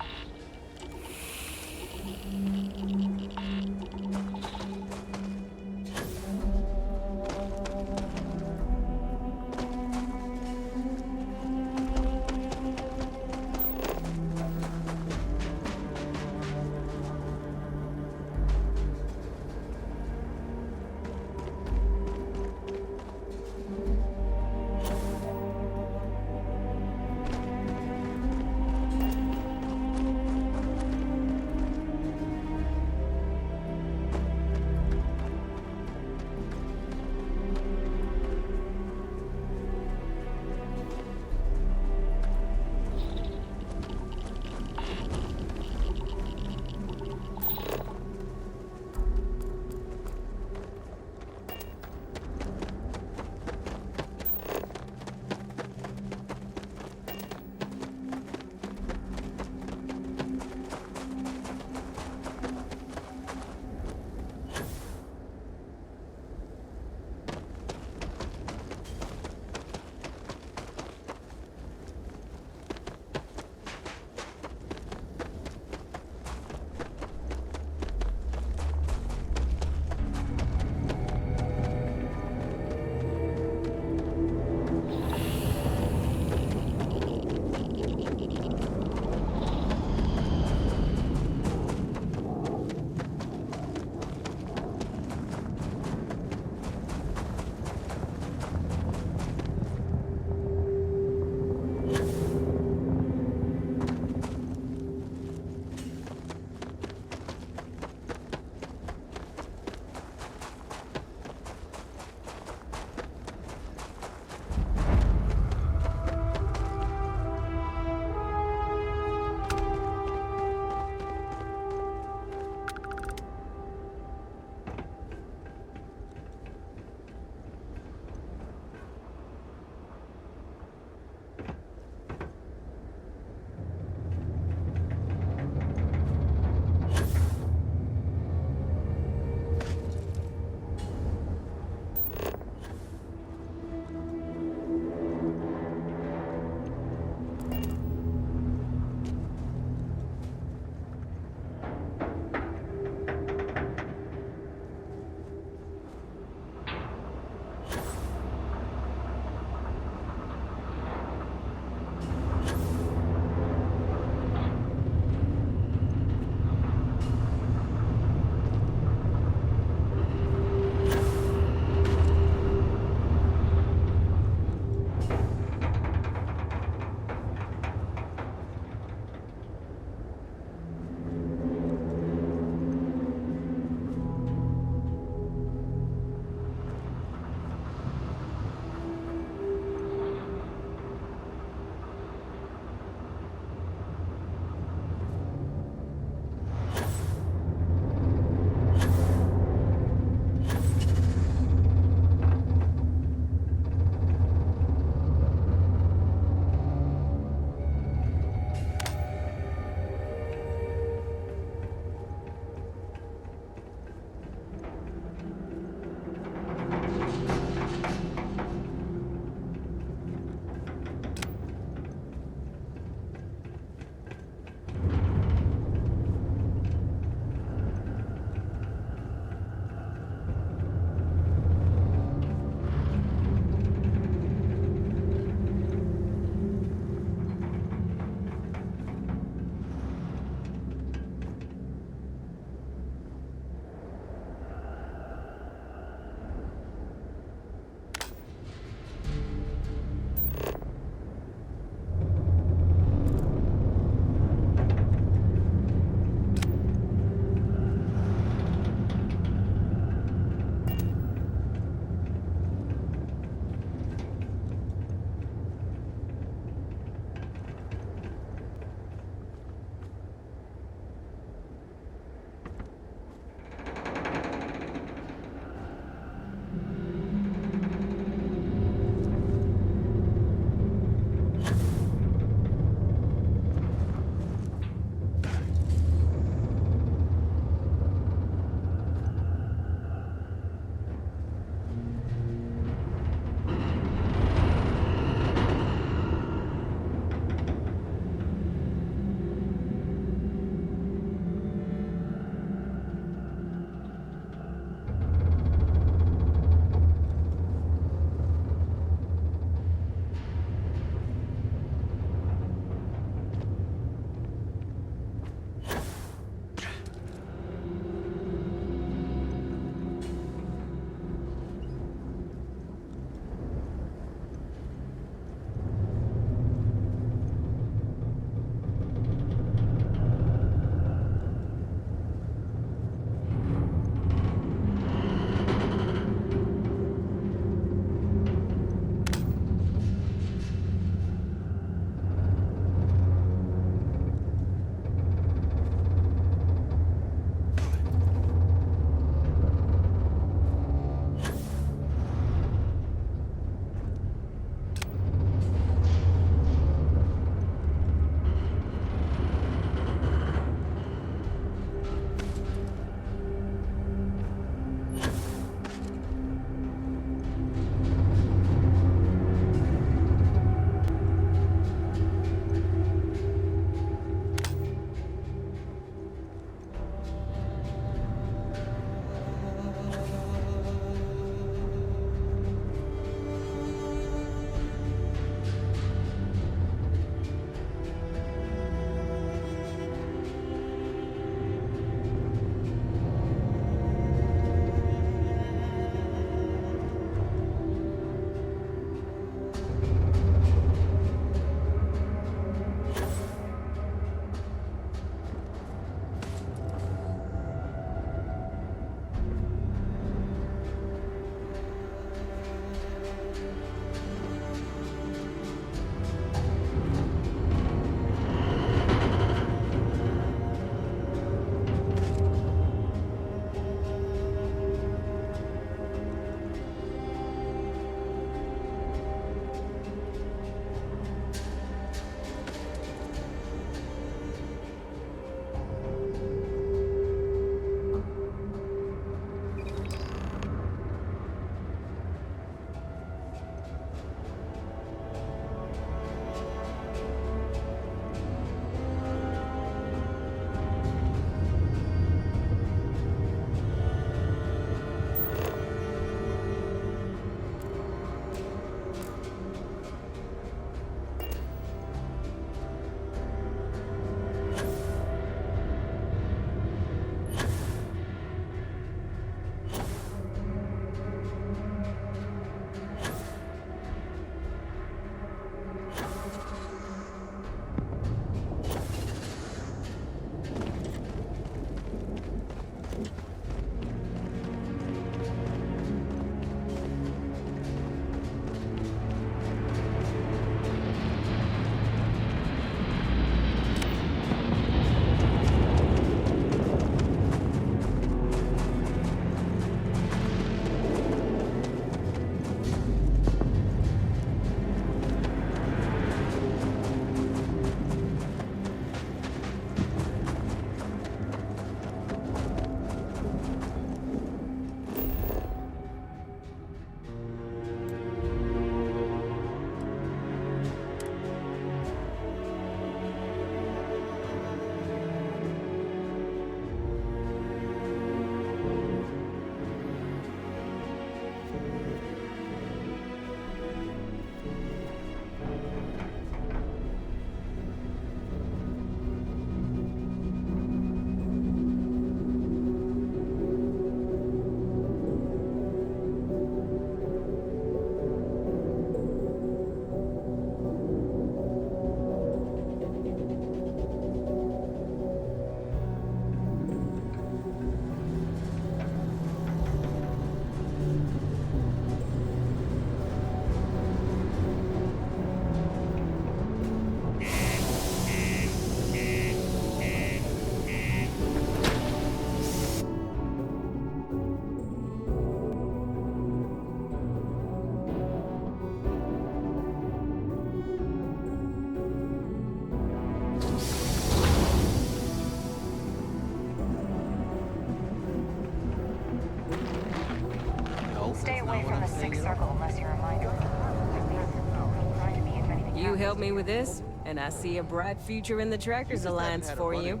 Stay away from the Sixth Circle unless you're reminded. Remind me if anything You happens. help me with this, and I see a bright future in the Trackers Alliance for you.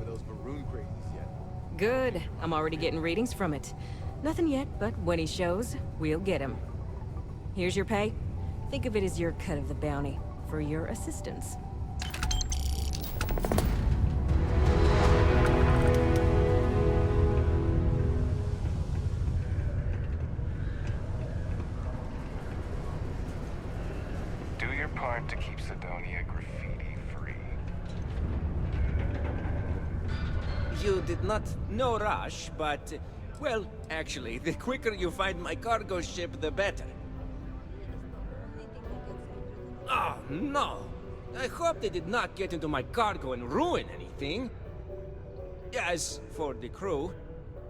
Good. I'm already getting readings from it. Nothing yet, but when he shows, we'll get him. Here's your pay. Think of it as your cut of the bounty for your assistance. Do your part to keep Sidonia graffiti-free. You did not no rush, but... well, actually, the quicker you find my cargo ship, the better. Oh, no! I hope they did not get into my cargo and ruin anything. As for the crew,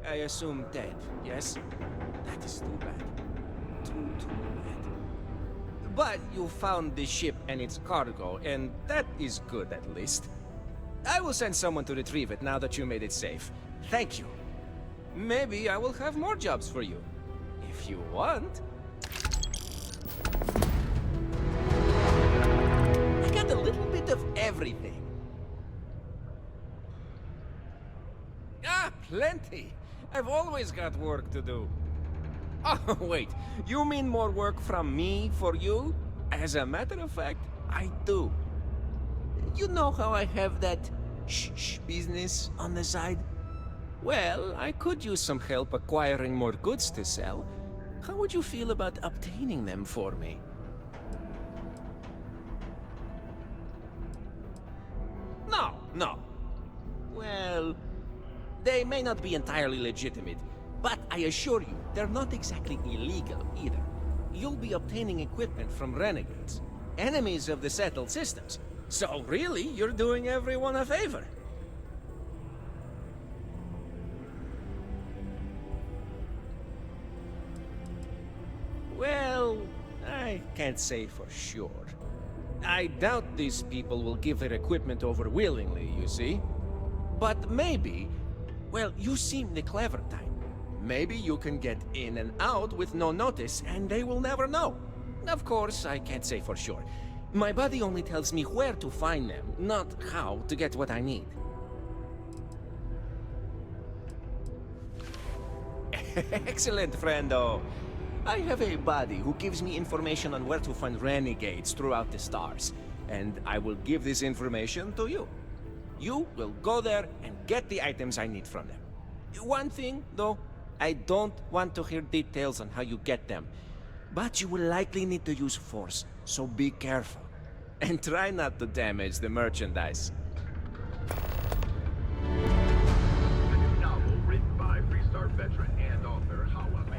I assume dead, yes? That is too bad. Too bad. But you found the ship and its cargo, and that is good at least. I will send someone to retrieve it now that you made it safe. Thank you. Maybe I will have more jobs for you. If you want. I got a little bit of everything. Ah, plenty. I've always got work to do. Oh, wait. You mean more work from me for you? As a matter of fact, I do. You know how I have that shh business on the side? Well, I could use some help acquiring more goods to sell. How would you feel about obtaining them for me? No. Well, they may not be entirely legitimate, but I assure you, they're not exactly illegal either. You'll be obtaining equipment from renegades, enemies of the settled systems. So really, you're doing everyone a favor. Well, I can't say for sure. I doubt these people will give their equipment over willingly, you see. But maybe, well, you seem the clever type. Maybe you can get in and out with no notice, and they will never know. Of course, I can't say for sure. My buddy only tells me where to find them, not how to get what I need. Excellent, friendo. I have a buddy who gives me information on where to find renegades throughout the stars, and I will give this information to you. You will go there and get the items I need from them. One thing, though, I don't want to hear details on how you get them, but you will likely need to use force, so be careful. And try not to damage the merchandise. The new novel written by Freestar veteran and author Hawa May.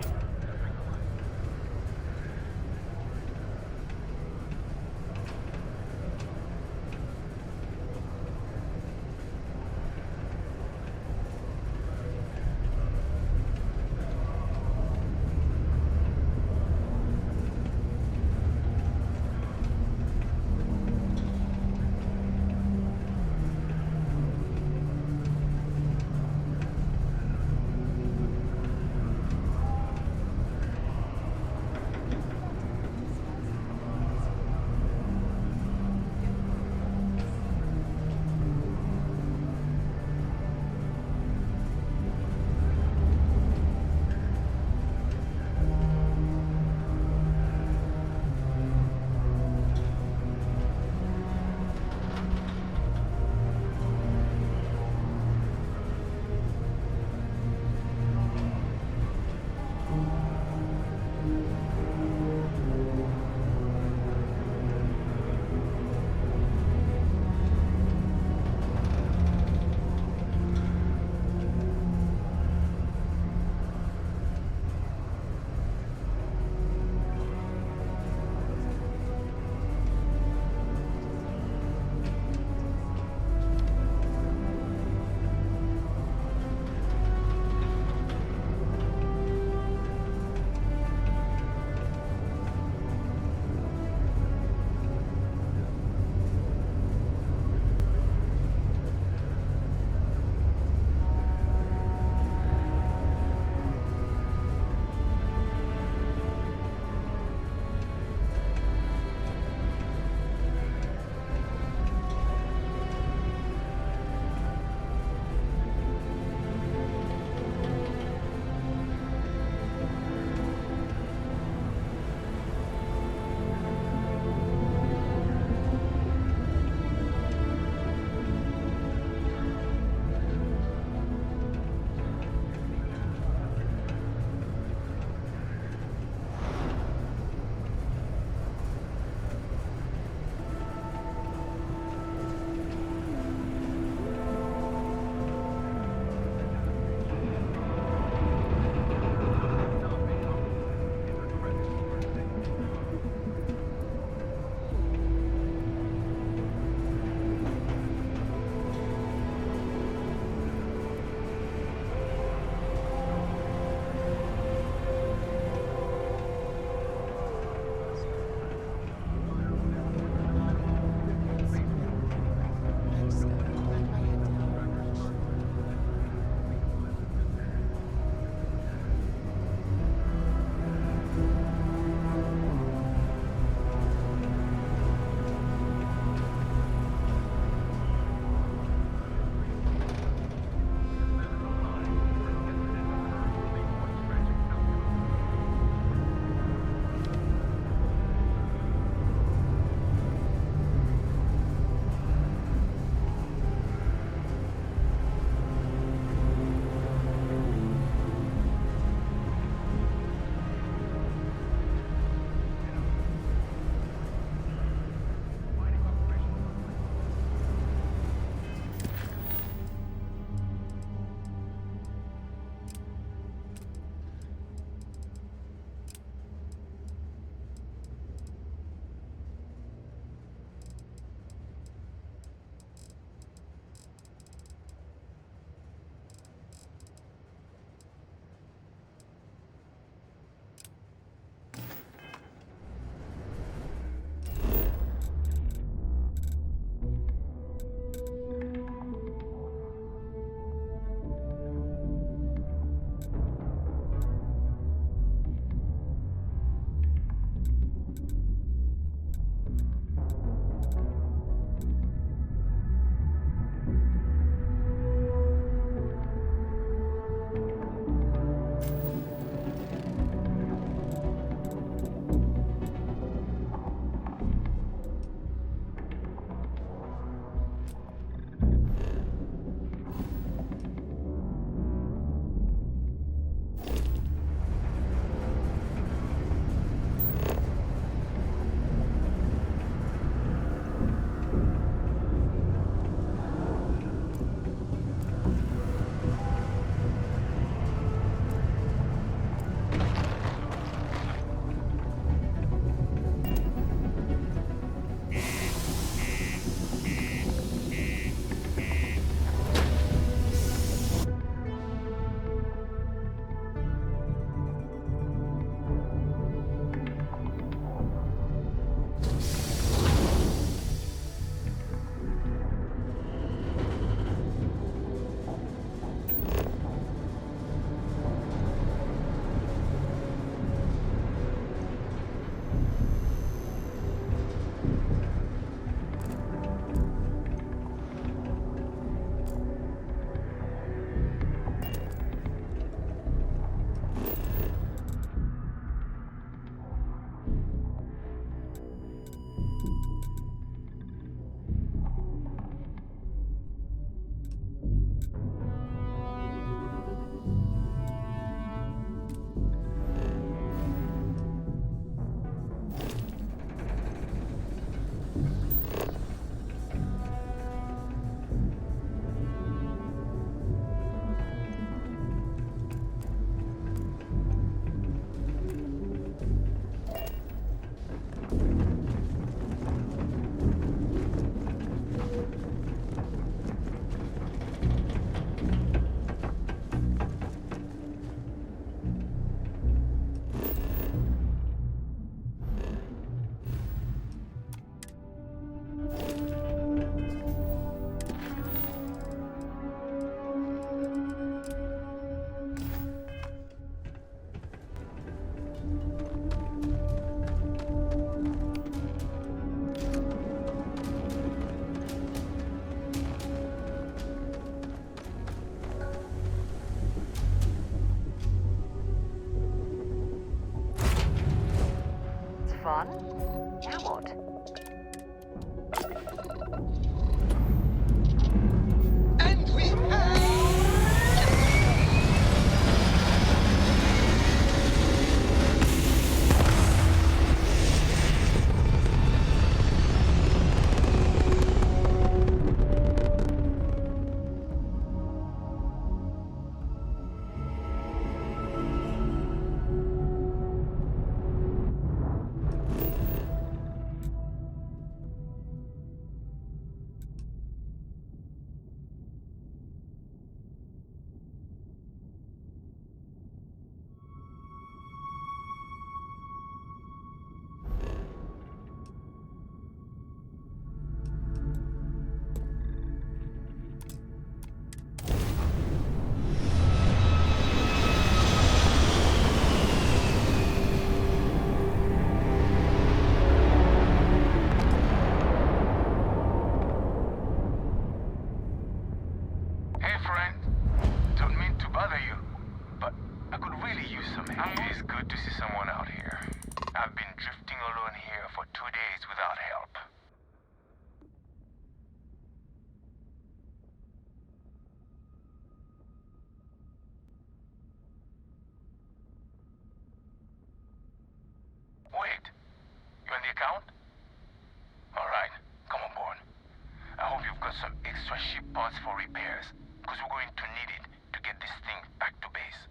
Fun? Now what? And we have... Hey friend, don't mean to bother you, but I could really use some help. It is good to see someone out here. I've been drifting alone here for 2 days without help. Wait, you on the account? Alright, come on board. I hope you've got some extra ship parts for repairs, because we're going to need it to get this thing back to base.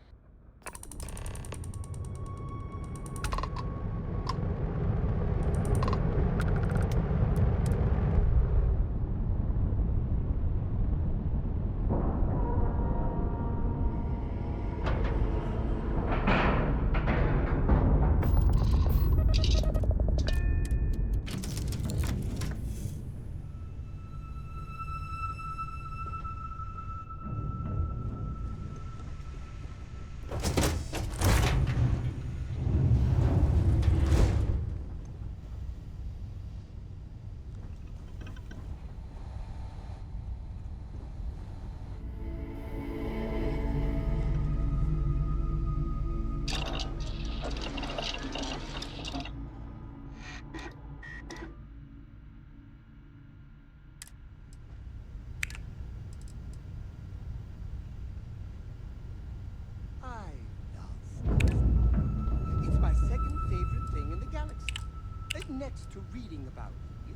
It's my second favorite thing in the galaxy, next to reading about you.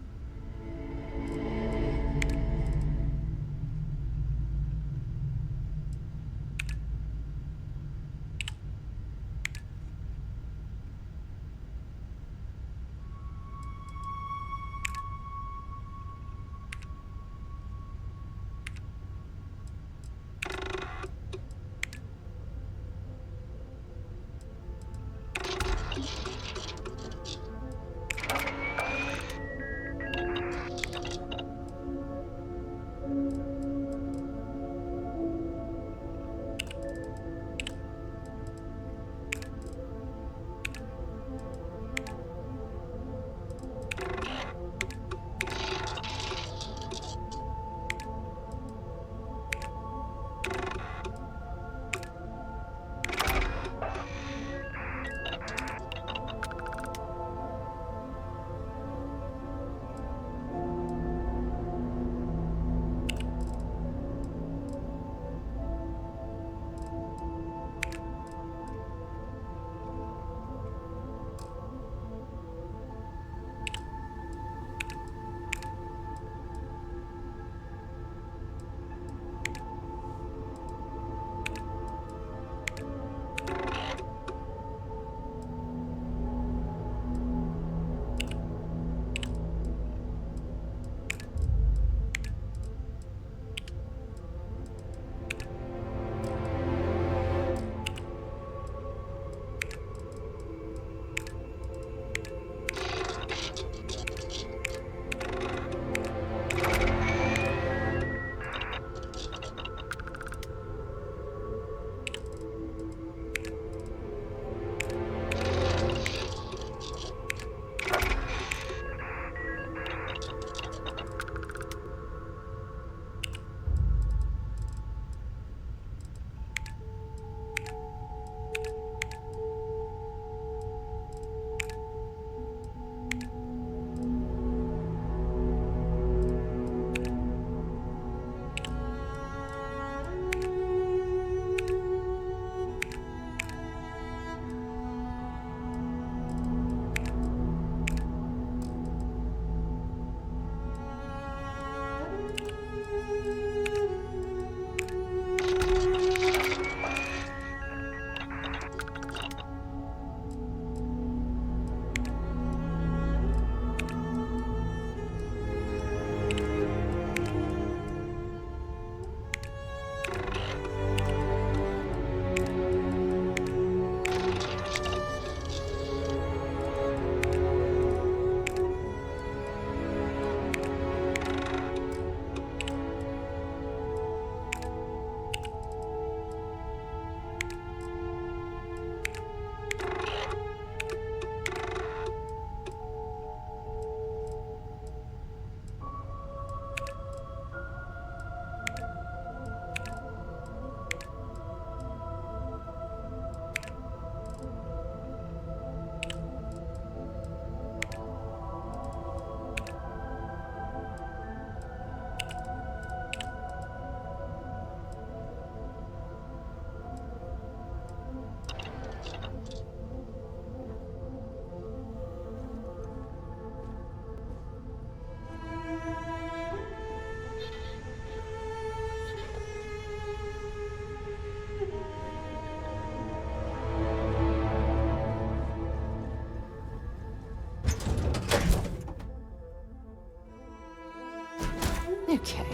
Okay,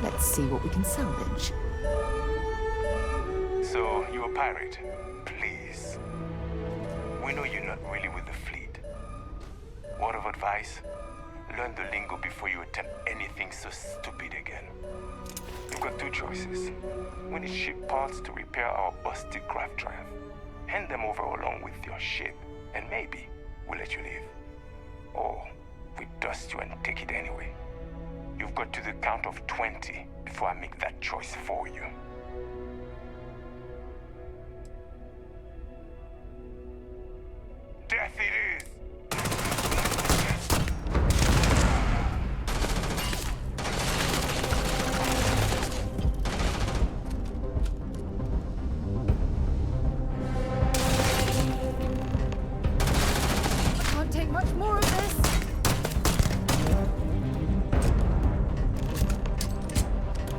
let's see what we can salvage. So, you're a pirate? Please. We know you're not really with the fleet. Word of advice? Learn the lingo before you attempt anything so stupid again. You've got two choices. We need ship parts to repair our busted craft drive. Hand them over along with your ship, and maybe we'll let you leave. Or we dust you and take it anyway. You've got to the count of 20 before I make that choice for you. Death it is! Can't take much more of this.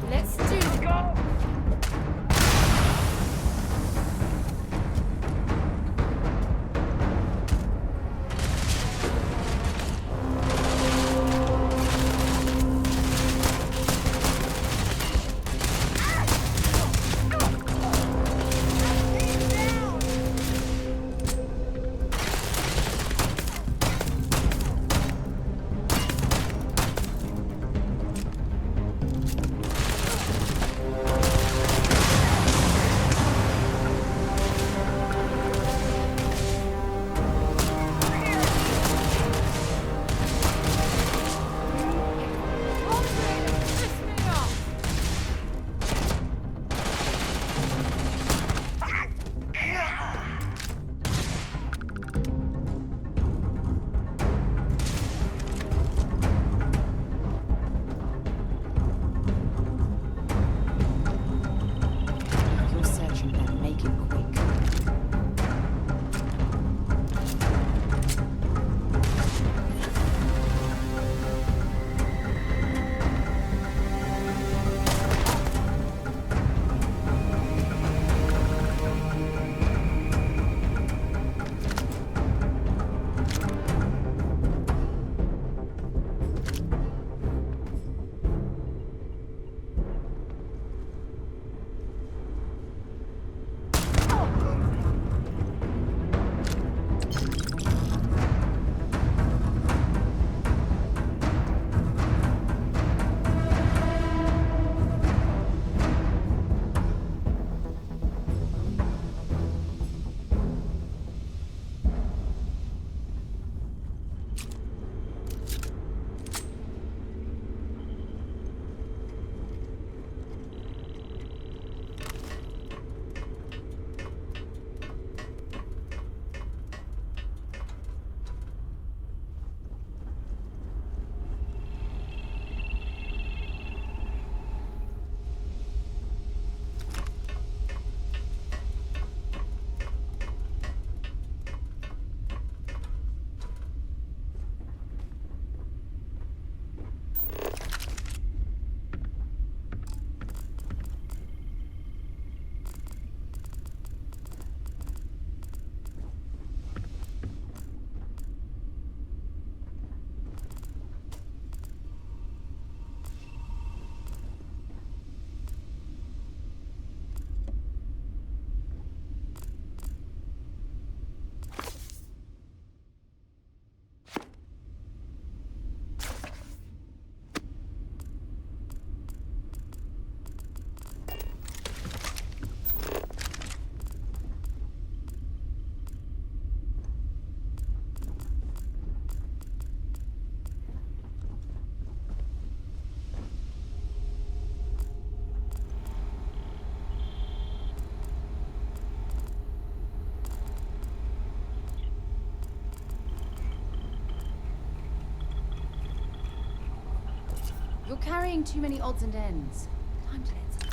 Let's do it. Go! You're searching them, make it quick. You're carrying too many odds and ends. Time to get some.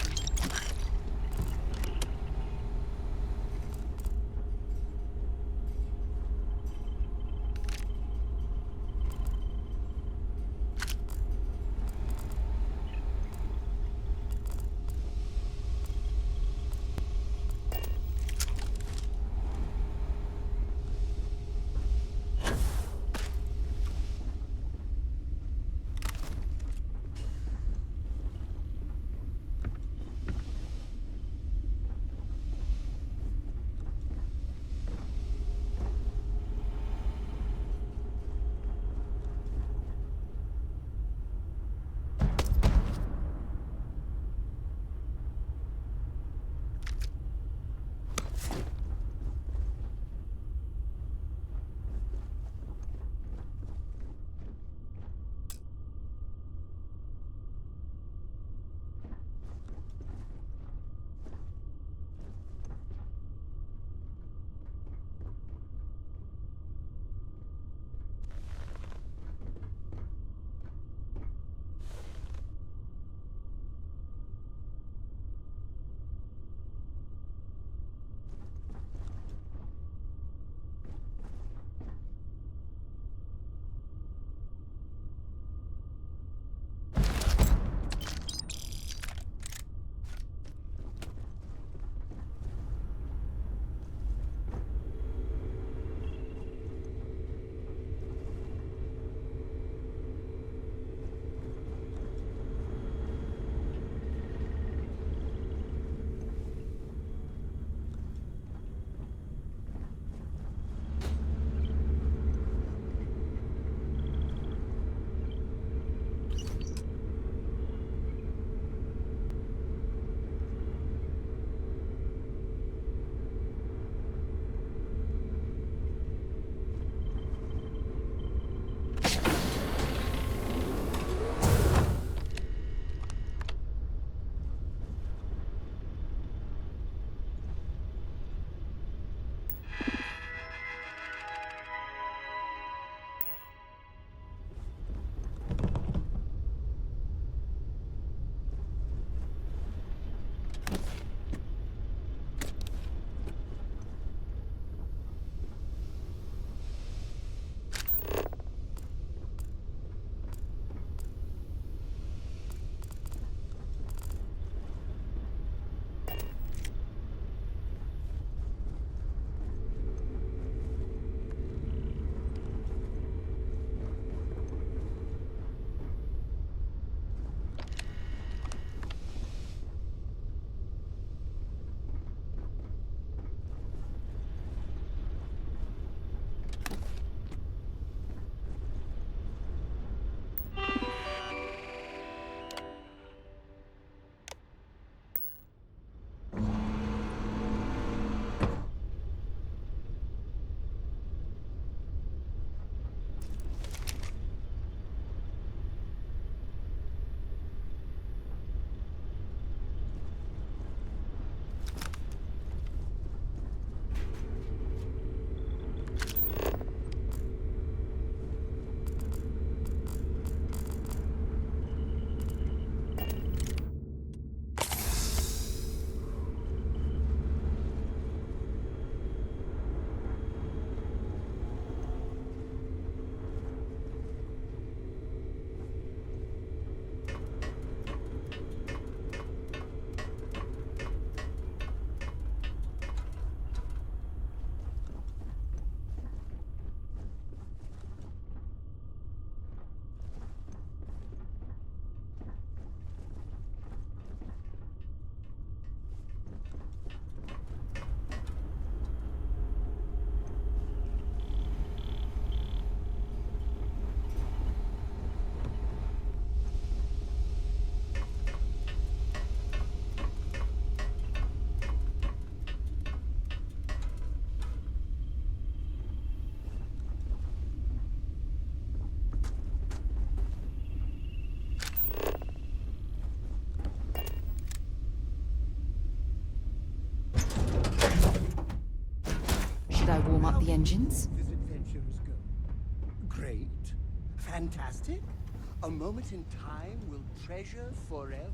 engines? This adventurer's go. Great. Fantastic. A moment in time we'll treasure forever.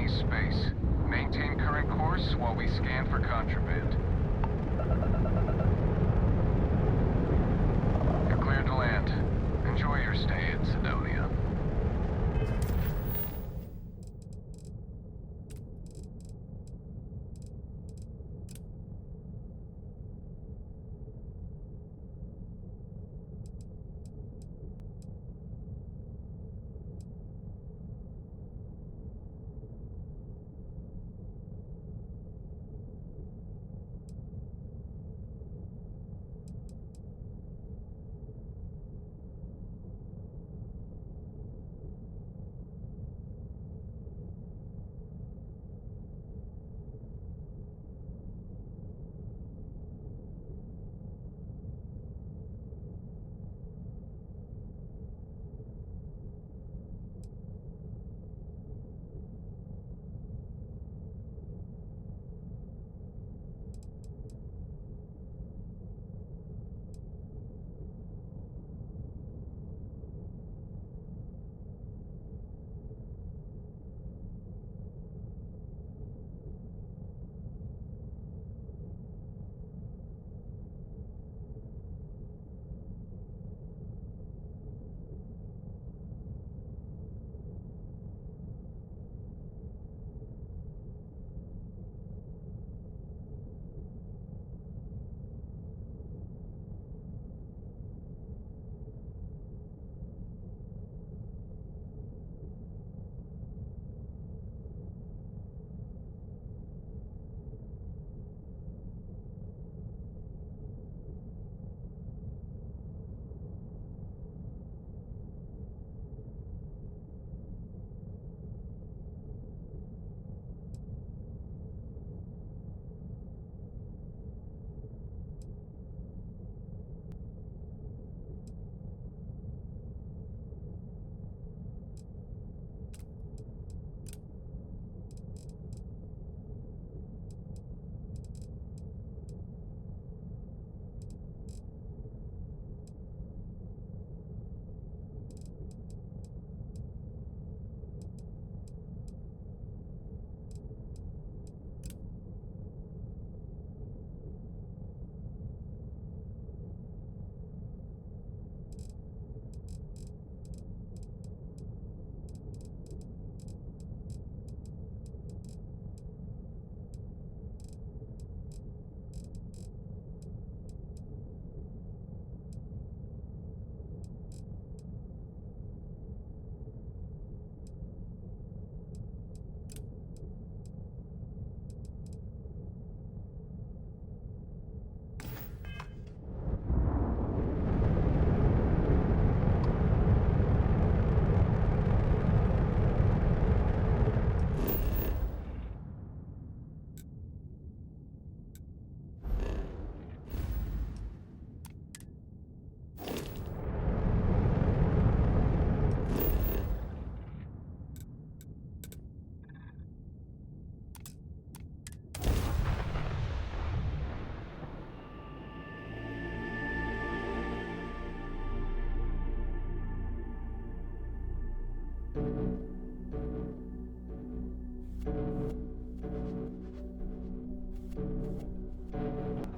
Space. Maintain current course while we scan for contraband. You're cleared to land. Enjoy your stay in Sidonia.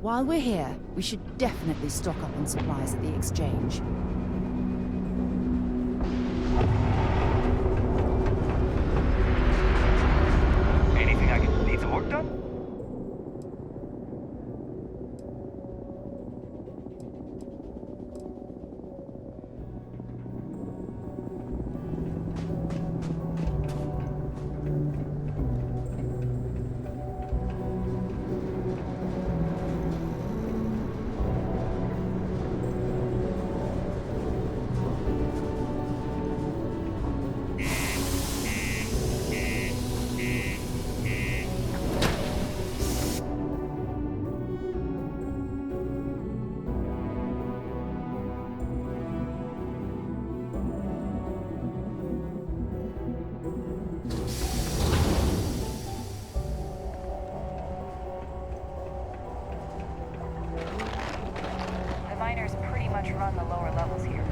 While we're here, we should definitely stock up on supplies at the exchange. Anything I can need some work done? The miners pretty much run the lower levels here.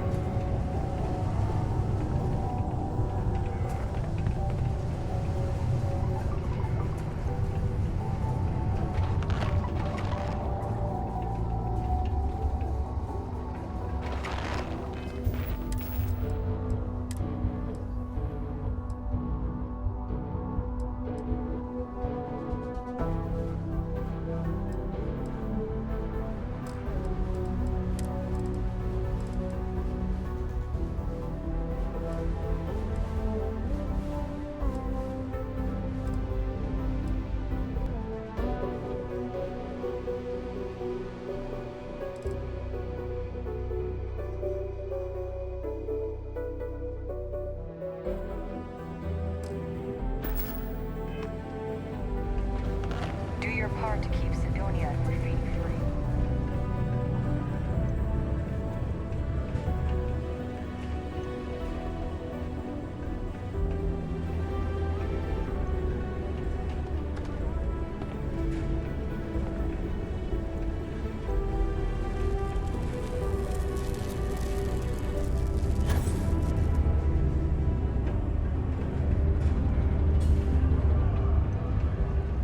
Do your part to keep Sidonia and Rafik free.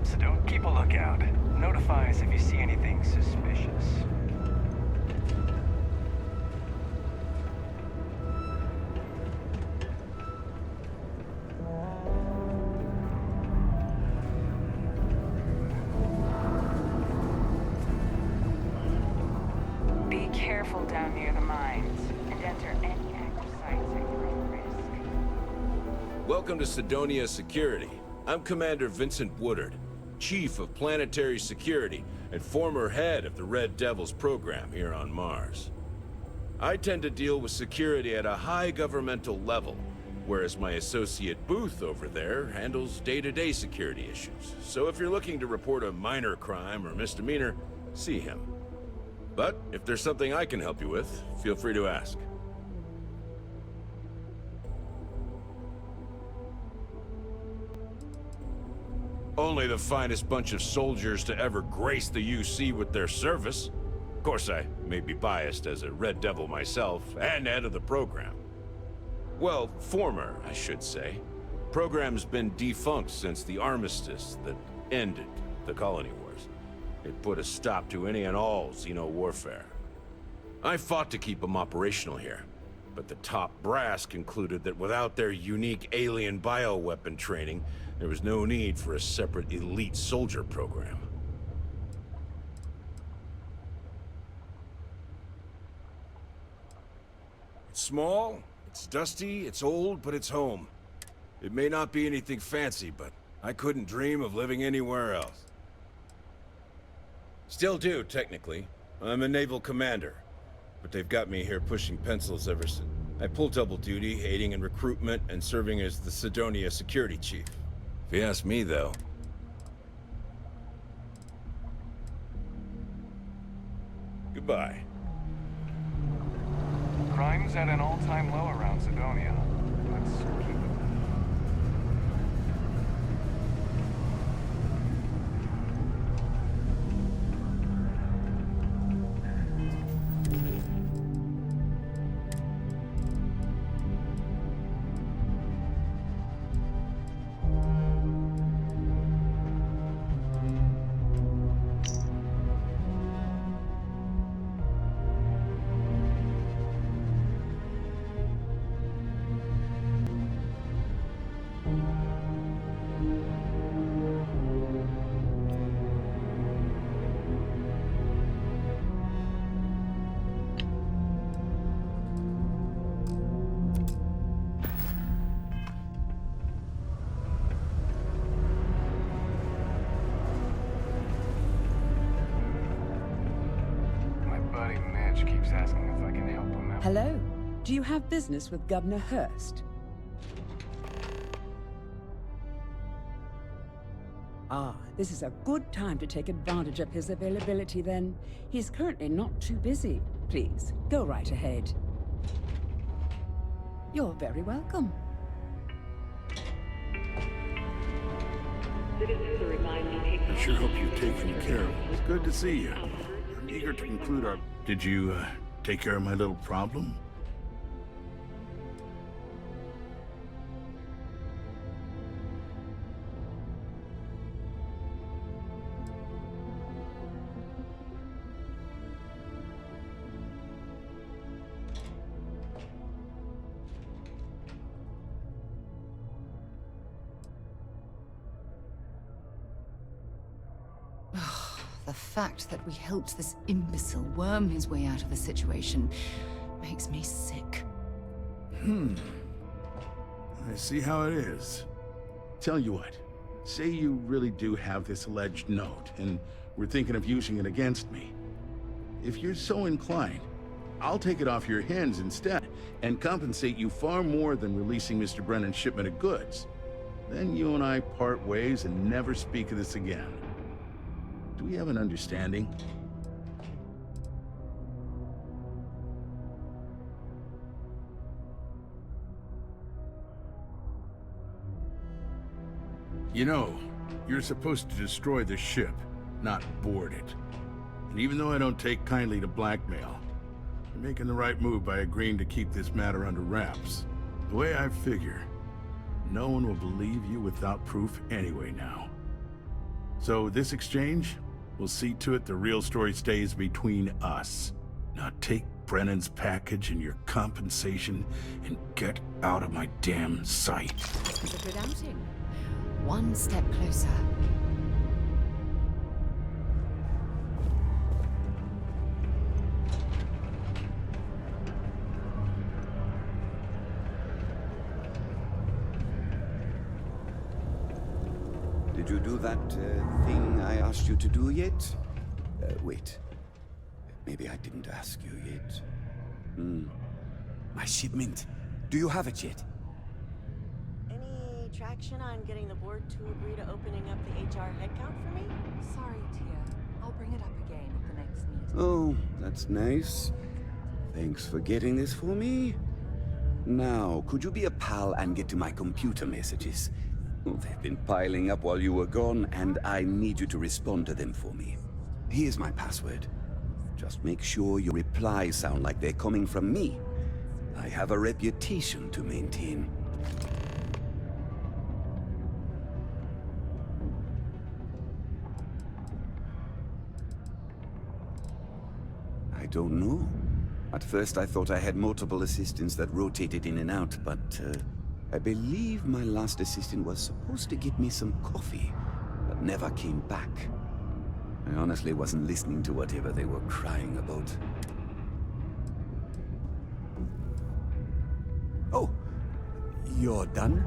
So don't keep a lookout. Notify us if you see anything suspicious. Be careful down near the mines, and enter any active sites at your own risk. Welcome to Sidonia Security. I'm Commander Vincent Woodard, Chief of Planetary Security and former head of the Red Devils program here on Mars. I tend to deal with security at a high governmental level, whereas my associate Booth over there handles day-to-day security issues. So if you're looking to report a minor crime or misdemeanor, see him. But if there's something I can help you with, feel free to ask. Only the finest bunch of soldiers to ever grace the UC with their service. Of course, I may be biased as a Red Devil myself, and head of the program. Well, former, I should say. Program's been defunct since the armistice that ended the colony wars. It put a stop to any and all Xeno warfare. I fought to keep them operational here, but the top brass concluded that without their unique alien bioweapon training, there was no need for a separate elite soldier program. It's small, it's dusty, it's old, but it's home. It may not be anything fancy, but I couldn't dream of living anywhere else. Still do, technically. I'm a naval commander, but they've got me here pushing pencils ever since. I pull double duty, aiding in recruitment and serving as the Sidonia security chief. If you ask me, though... Goodbye. Crime's at an all-time low around Sidonia. Let's keep it. Hello. Do you have business with Governor Hurst? Ah, this is a good time to take advantage of his availability then. He's currently not too busy. Please, go right ahead. You're very welcome. I sure hope you've taken care of it. It's good to see you. I'm eager to conclude our... Did you, take care of my little problem? The fact that we helped this imbecile worm his way out of the situation makes me sick. I see how it is. Tell you what, say you really do have this alleged note, and we're thinking of using it against me. If you're so inclined, I'll take it off your hands instead, and compensate you far more than releasing Mr. Brennan's shipment of goods. Then you and I part ways and never speak of this again. Do we have an understanding? You know, you're supposed to destroy the ship, not board it. And even though I don't take kindly to blackmail, you're making the right move by agreeing to keep this matter under wraps. The way I figure, no one will believe you without proof anyway now. So this exchange, we'll see to it the real story stays between us. Now take Brennan's package and your compensation and get out of my damn sight. It's a good outing. One step closer. Did you do that thing I asked you to do yet? Wait. Maybe I didn't ask you yet. My shipment. Do you have it yet? Any traction on getting the board to agree to opening up the HR headcount for me? Sorry, Tia. I'll bring it up again at the next meeting. Oh, that's nice. Thanks for getting this for me. Now, could you be a pal and get to my computer messages? Oh, they've been piling up while you were gone, and I need you to respond to them for me. Here's my password. Just make sure your replies sound like they're coming from me. I have a reputation to maintain. I don't know. At first I thought I had multiple assistants that rotated in and out, but I believe my last assistant was supposed to get me some coffee, but never came back. I honestly wasn't listening to whatever they were crying about. Oh, you're done?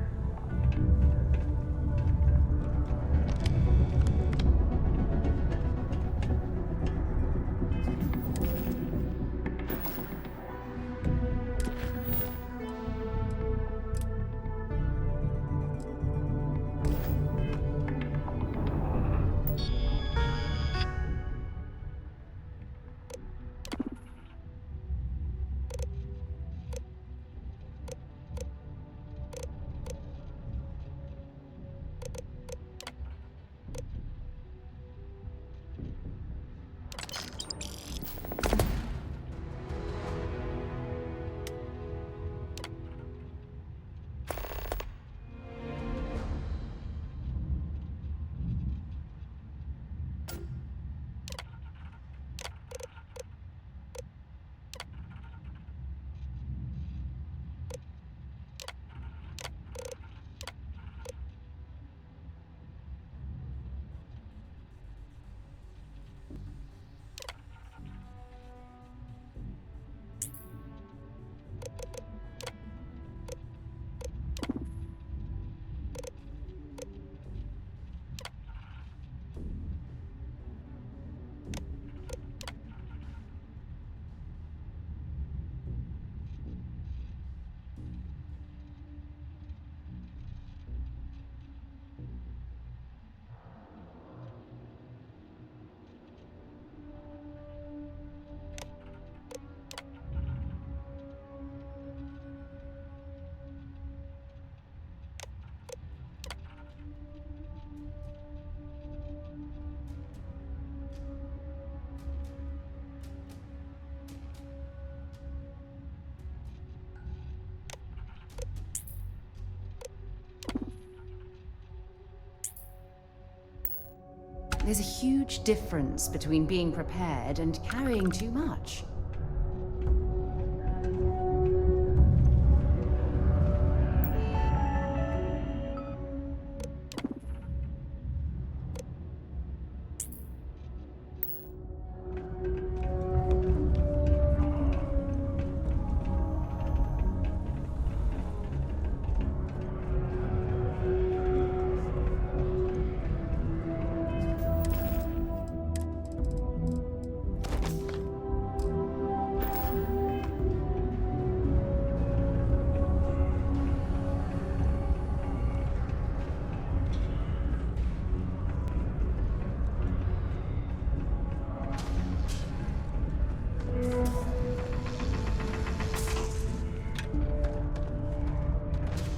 There's a huge difference between being prepared and carrying too much.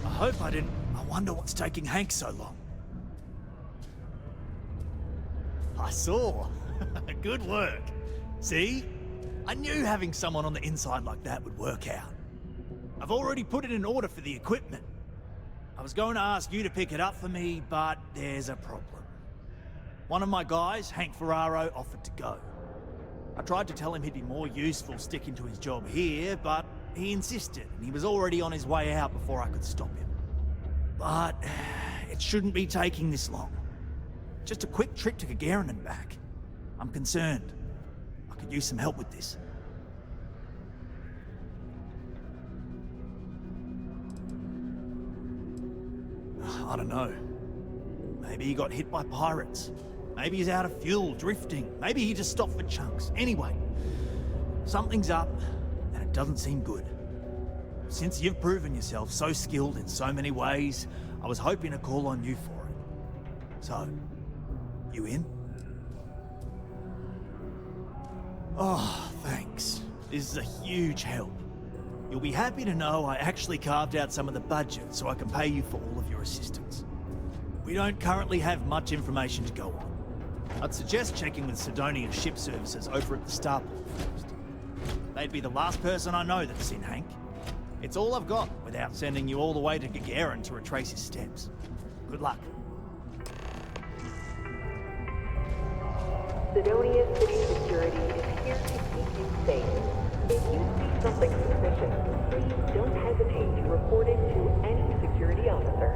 I hope I didn't. I wonder what's taking Hank so long. I saw. Good work. See? I knew having someone on the inside like that would work out. I've already put it in order for the equipment. I was going to ask you to pick it up for me, but there's a problem. One of my guys, Hank Ferraro, offered to go. I tried to tell him he'd be more useful sticking to his job here, but he insisted, and he was already on his way out before I could stop him. But it shouldn't be taking this long. Just a quick trip to Gagarin and back. I'm concerned. I could use some help with this. I don't know. Maybe he got hit by pirates. Maybe he's out of fuel, drifting. Maybe he just stopped for chunks. Anyway, something's up, and it doesn't seem good. Since you've proven yourself so skilled in so many ways, I was hoping to call on you for it. So, you in? Oh, thanks. This is a huge help. You'll be happy to know I actually carved out some of the budget so I can pay you for all of your assistance. We don't currently have much information to go on. I'd suggest checking with Sidonia Ship Services over at the Starfield first. They'd be the last person I know that's seen Hank. It's all I've got without sending you all the way to Gagarin to retrace his steps. Good luck. Sidonia City Security is here to keep you safe. If you see something suspicious, please don't hesitate to report it to any security officer.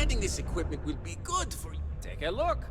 Getting this equipment will be good for you. Take a look.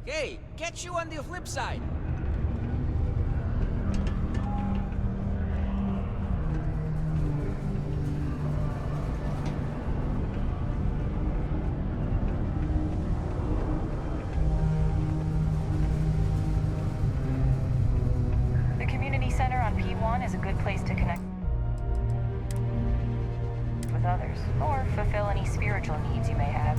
Hey, catch you on the flip side. The community center place to connect with others, or fulfill any spiritual needs you may have.